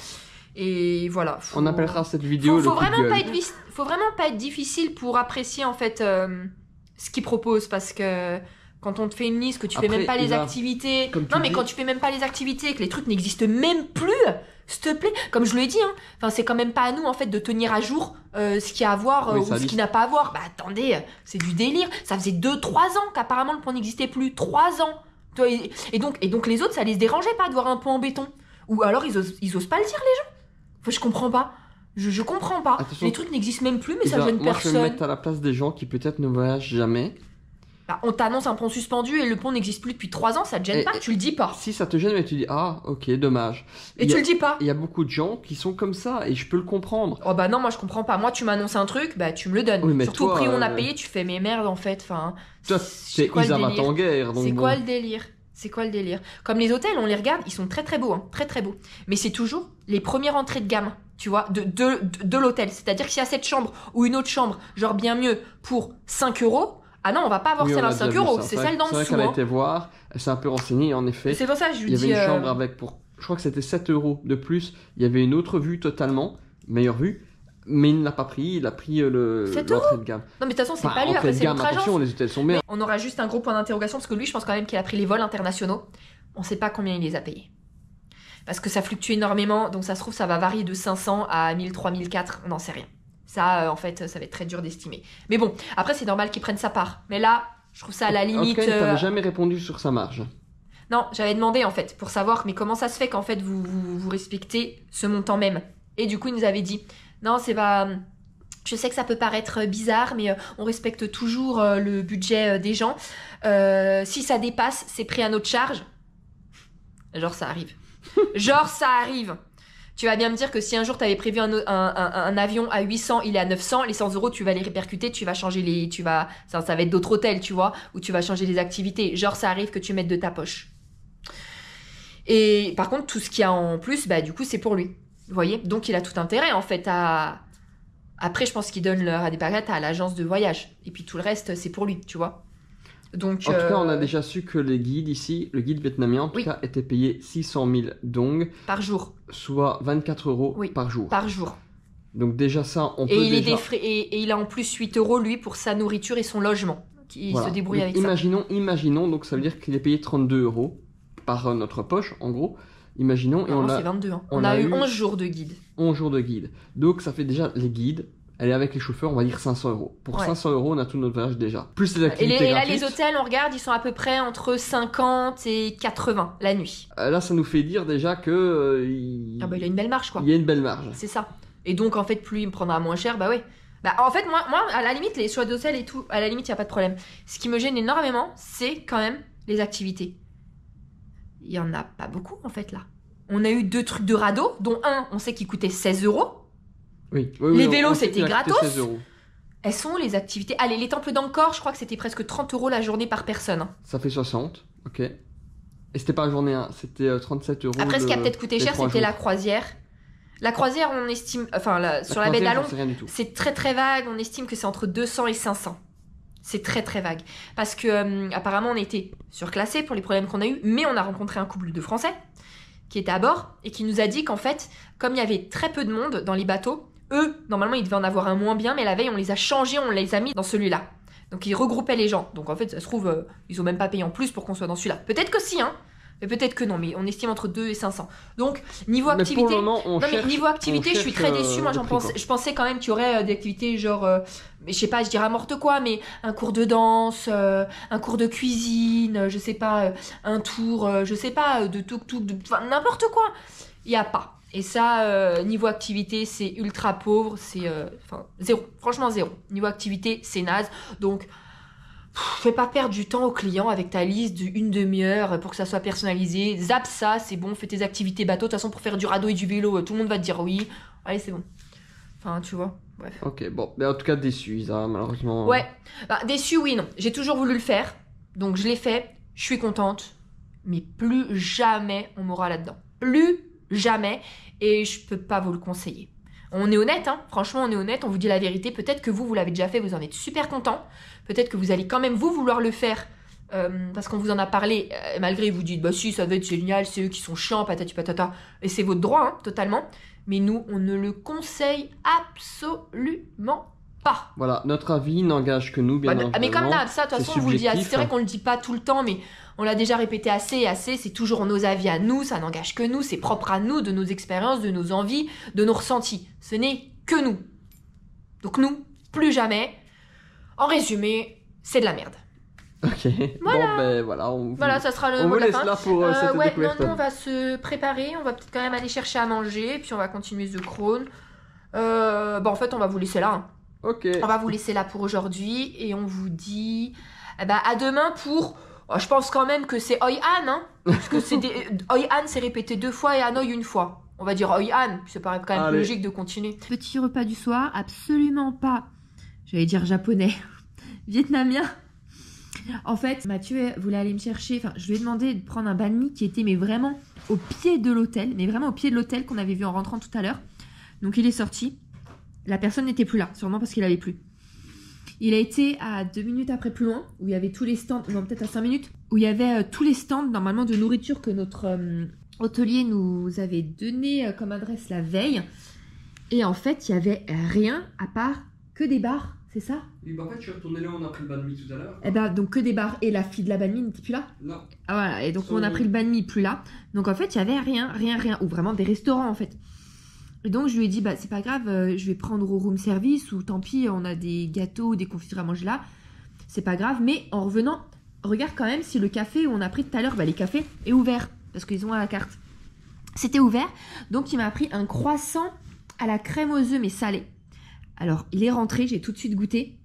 Et voilà. On appellera cette vidéo faut vraiment pas être difficile pour apprécier, en fait, ce qu'ils proposent parce que quand on te fait une liste, que tu fais même pas les activités. Non, mais quand tu fais même pas les activités, que les trucs n'existent même plus, s'il te plaît, comme je l'ai dit, hein, enfin, c'est quand même pas à nous en fait de tenir à jour ce qu'il y a à voir ou ce qu'il n'a pas à voir. Bah attendez, c'est du délire. Ça faisait 2-3 ans qu'apparemment le pont n'existait plus. 3 ans. Et donc les autres, ça les dérangeait pas de voir un pont en béton. Ou alors ils osent pas le dire les gens. Enfin, je comprends pas. Je comprends pas. Attention. Les trucs n'existent même plus, mais ça gêne personne. Je vais me mettre à la place des gens qui peut-être ne voyagent jamais. Bah, on t'annonce un pont suspendu et le pont n'existe plus depuis 3 ans, ça te gêne pas, tu le dis pas. Si ça te gêne, mais tu dis ah ok dommage. Et tu le dis pas. Il y a beaucoup de gens qui sont comme ça et je peux le comprendre. Oh bah non, moi je comprends pas. Moi tu m'annonces un truc, bah tu me le donnes. Oui, mais surtout toi, au prix où on a payé, tu fais mais merde en fait. Enfin, toi c'est Isa Matanguer. C'est quoi le délire? C'est quoi le délire? Comme les hôtels, on les regarde, ils sont très très beaux, hein, très très beaux. Mais c'est toujours les premières entrées de gamme, tu vois, de l'hôtel. C'est-à-dire que s'il y a cette chambre ou une autre chambre, genre bien mieux, pour 5 €, ah non, on va pas avoir celle à 5 €, c'est celle d'en dessous. C'est vrai qu'elle a été voir, elle s'est un peu renseignée, en effet. C'est pour ça que je lui dis... Il y avait une chambre avec, je crois que c'était 7 € de plus, il y avait une autre vue totalement, meilleure vue, Mais il n'a pas pris, il a pris 7 l'entrée de gamme. Non mais de toute façon c'est Enfin, pas lui, après entrée de c'est gamme, notre agence. attention, les hôtels sont bien. On aura juste un gros point d'interrogation parce que lui je pense quand même qu'il a pris les vols internationaux. On sait pas combien il les a payés. Parce que ça fluctue énormément, donc ça se trouve ça va varier de 500 à 1000, 3000, 4000, on n'en sait rien. Ça en fait ça va être très dur d'estimer. Mais bon, après c'est normal qu'il prenne sa part. Mais là, je trouve ça à la limite... En tout cas, il t'avait jamais répondu sur sa marge. Non, j'avais demandé en fait pour savoir mais comment ça se fait qu'en fait vous respectez ce montant même. Et du coup il nous avait dit non c'est pas... Je sais que ça peut paraître bizarre mais on respecte toujours le budget des gens. Si ça dépasse c'est pris à notre charge. Genre ça arrive. Genre ça arrive. Tu vas bien me dire que si un jour tu avais prévu un avion à 800, il est à 900, les 100 euros, tu vas les répercuter, tu vas changer les... Ça va être d'autres hôtels, tu vois, où tu vas changer les activités. Genre, ça arrive que tu mettes de ta poche. Et par contre, tout ce qu'il y a en plus, bah du coup, c'est pour lui. Vous voyez? Donc, il a tout intérêt, en fait, à... Après, je pense qu'il donne à des baguettes à l'agence de voyage. Et puis, tout le reste, c'est pour lui, tu vois. Donc, en tout cas, on a déjà su que les guides ici, le guide vietnamien en tout cas, était payé 600 000 dong. Par jour. Soit 24 € par jour. Par jour. Donc déjà ça, on peut il déjà... Et il a en plus 8 € lui pour sa nourriture et son logement. Il se débrouille donc, avec ça. Imaginons, donc ça veut dire qu'il est payé 32 € par notre poche, en gros. Imaginons. Non, c'est 22. Hein. On a eu 11 jours de guide. 11 jours de guide. Donc ça fait déjà les guides. Elle est avec les chauffeurs, on va dire 500 €. Pour 500 €, on a tout notre voyage déjà. Plus les activités et là, gratuites. les hôtels, on regarde, ils sont à peu près entre 50 et 80 la nuit. Là, ça nous fait dire déjà que... Ah bah, il a une belle marge, quoi. Il y a une belle marge. C'est ça. Et donc, en fait, plus il me prendra moins cher, bah ouais. Bah, en fait, moi à la limite, les choix d'hôtel et tout, à la limite, il n'y a pas de problème. Ce qui me gêne énormément, c'est quand même les activités. Il n'y en a pas beaucoup, en fait, là. On a eu 2 trucs de radeau, dont un, on sait qu'il coûtait 16 €. Oui, les vélos, c'était gratos. 16 €. Elles sont où les activités? Allez, les temples d'Angkor, je crois que c'était presque 30 € la journée par personne. Ça fait 60, ok. Et c'était pas la journée 1, c'était 37 €. Après, ce qui a peut-être coûté cher, c'était la croisière. La croisière, on estime... Enfin, sur la baie d'Along, c'est très très vague. On estime que c'est entre 200 et 500. C'est très très vague. Parce que apparemment, on était surclassés pour les problèmes qu'on a eus. Mais on a rencontré un couple de Français qui était à bord et qui nous a dit qu'en fait, comme il y avait très peu de monde dans les bateaux, eux, normalement, ils devaient en avoir un moins bien, mais la veille, on les a changés, on les a mis dans celui-là. Donc, ils regroupaient les gens. Donc, en fait, ça se trouve, ils ont même pas payé en plus pour qu'on soit dans celui-là. Peut-être que si, hein. Mais peut-être que non, mais on estime entre 2 et 500. Donc, niveau activité... Mais pour le moment, niveau activité, je suis très déçue. Moi, je pensais quand même qu'il y aurait des activités genre... mais je sais pas, je dirais n'importe quoi, mais un cours de danse, un cours de cuisine, je sais pas, un tour, je sais pas, de tuk-tuk, enfin, n'importe quoi. Il n'y a pas. Et ça, niveau activité, c'est ultra pauvre, c'est zéro. Franchement, zéro. Niveau activité, c'est naze. Donc, fais pas perdre du temps au client avec ta liste d'une demi-heure pour que ça soit personnalisé. Zap ça, c'est bon, fais tes activités bateau. De toute façon, pour faire du radeau et du vélo, tout le monde va te dire oui. Allez, c'est bon. Enfin, tu vois, bref. Ok, bon. Mais en tout cas, déçu, Isa, malheureusement. Ouais. Bah, déçu, oui, non. J'ai toujours voulu le faire. Donc, je l'ai fait. Je suis contente. Mais plus jamais on m'aura là-dedans. Plus jamais, et je peux pas vous le conseiller. On est honnête, hein, franchement on est honnête, on vous dit la vérité, peut-être que vous l'avez déjà fait, vous en êtes super content, peut-être que vous allez quand même vous vouloir le faire, parce qu'on vous en a parlé, malgré vous dites, bah si ça va être génial, c'est eux qui sont chiants, patati patata, et c'est votre droit, hein, totalement, mais nous on ne le conseille absolument pas. Voilà, notre avis n'engage que nous, bien évidemment. Mais comme d'hab, ça, de toute façon, on vous le dit, c'est vrai qu'on le dit pas tout le temps, mais on l'a déjà répété assez et assez, c'est toujours nos avis à nous, ça n'engage que nous, c'est propre à nous, de nos expériences, de nos envies, de nos ressentis. Ce n'est que nous. Donc nous, plus jamais. En résumé, c'est de la merde. Ok, voilà. Bon ben voilà. Voilà, ça sera le on mot vous de la laisse fin. là pour cette découverte. Non, on va se préparer, on va peut-être quand même aller chercher à manger, puis on va continuer The Crown. En fait, on va vous laisser là. Hein. Ok. On va vous laisser là pour aujourd'hui, et on vous dit à demain pour... Oh, je pense quand même que c'est Hoi An, hein, parce que Hoi An c'est répété 2 fois et Hanoi 1 fois. On va dire Hoi An, ça paraît quand même plus logique de continuer. Petit repas du soir, absolument pas, j'allais dire japonais, vietnamien. En fait, Mathieu voulait aller me chercher, enfin, je lui ai demandé de prendre un banh mi qui était mais vraiment au pied de l'hôtel, qu'on avait vu en rentrant tout à l'heure. Donc il est sorti, la personne n'était plus là, sûrement parce qu'il avait plu. Il a été à 2 minutes après plus loin, où il y avait tous les stands, non peut-être à 5 minutes, où il y avait tous les stands normalement de nourriture que notre hôtelier nous avait donné comme adresse la veille. Et en fait, il y avait rien à part que des bars, c'est ça? Et bah en fait, je suis retourné là, on a pris le banh mi tout à l'heure. Eh ben, donc que des bars. Et la fille de la banh mi n'était plus là? Non. Ah voilà, et donc on a pris le banh mi plus là. Donc en fait, il y avait rien. Ou vraiment des restaurants en fait. Et donc je lui ai dit, bah c'est pas grave, je vais prendre au room service ou tant pis, on a des gâteaux, des confitures à manger là. C'est pas grave, mais en revenant, regarde quand même si le café où on a pris tout à l'heure, bah les cafés, est ouvert. Parce qu'ils ont à la carte. C'était ouvert, donc il m'a pris un croissant à la crème aux œufs mais salé. Alors il est rentré, j'ai tout de suite goûté.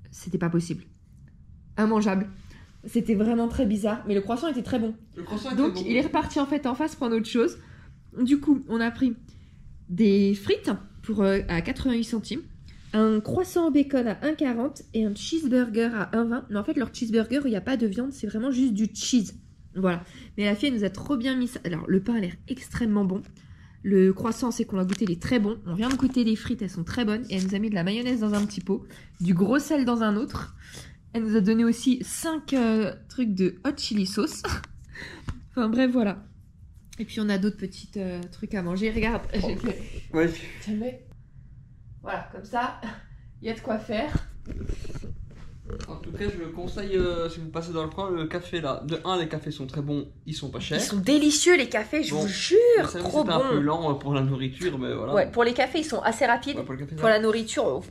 C'était pas possible. Immangeable. C'était vraiment très bizarre, mais le croissant était très bon. Donc il est reparti en fait en face prendre autre chose. Du coup, on a pris des frites pour, à 88 centimes, un croissant au bacon à 1,40 et un cheeseburger à 1,20. Mais en fait, leur cheeseburger, il n'y a pas de viande, c'est vraiment juste du cheese. Voilà. Mais la fille, elle nous a trop bien mis ça. Alors, le pain a l'air extrêmement bon. Le croissant, c'est qu'on l'a goûté, il est très bon. On vient de goûter les frites, elles sont très bonnes. Et elle nous a mis de la mayonnaise dans un petit pot, du gros sel dans un autre. Elle nous a donné aussi 5 trucs de hot chili sauce. Enfin bref, voilà. Et puis on a d'autres petits trucs à manger. Regarde, j'ai fait... Ouais. Voilà, comme ça, il y a de quoi faire. En tout cas, je conseille, si vous passez dans le coin, le café là. De 1, les cafés sont très bons, ils sont pas chers. Ils sont délicieux les cafés, je vous jure, trop bon. C'est un peu lent pour la nourriture, mais voilà. Ouais, pour les cafés, ils sont assez rapides. Ouais, pour la nourriture.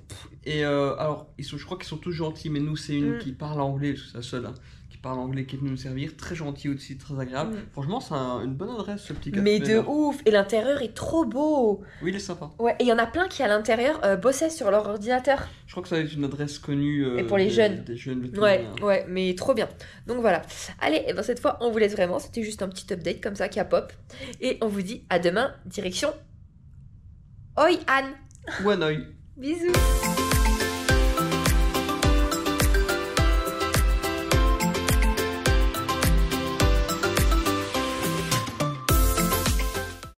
Et alors, je crois qu'ils sont tous gentils, mais nous, c'est une qui parle anglais, parce que c'est la seule qui parle anglais qui est venue nous servir. Très gentil aussi, très agréable. Franchement, c'est une bonne adresse ce petit café. Mais de ouf! Et l'intérieur est trop beau! Oui, il est sympa. Ouais, et il y en a plein qui à l'intérieur bossaient sur leur ordinateur. Je crois que ça va être une adresse connue. Et pour les jeunes. Des jeunes ouais, mais trop bien. Donc voilà. Allez, et ben cette fois, on vous laisse vraiment. C'était juste un petit update comme ça qui a pop. Et on vous dit à demain, direction Hoi An. Hoi An. Bisous!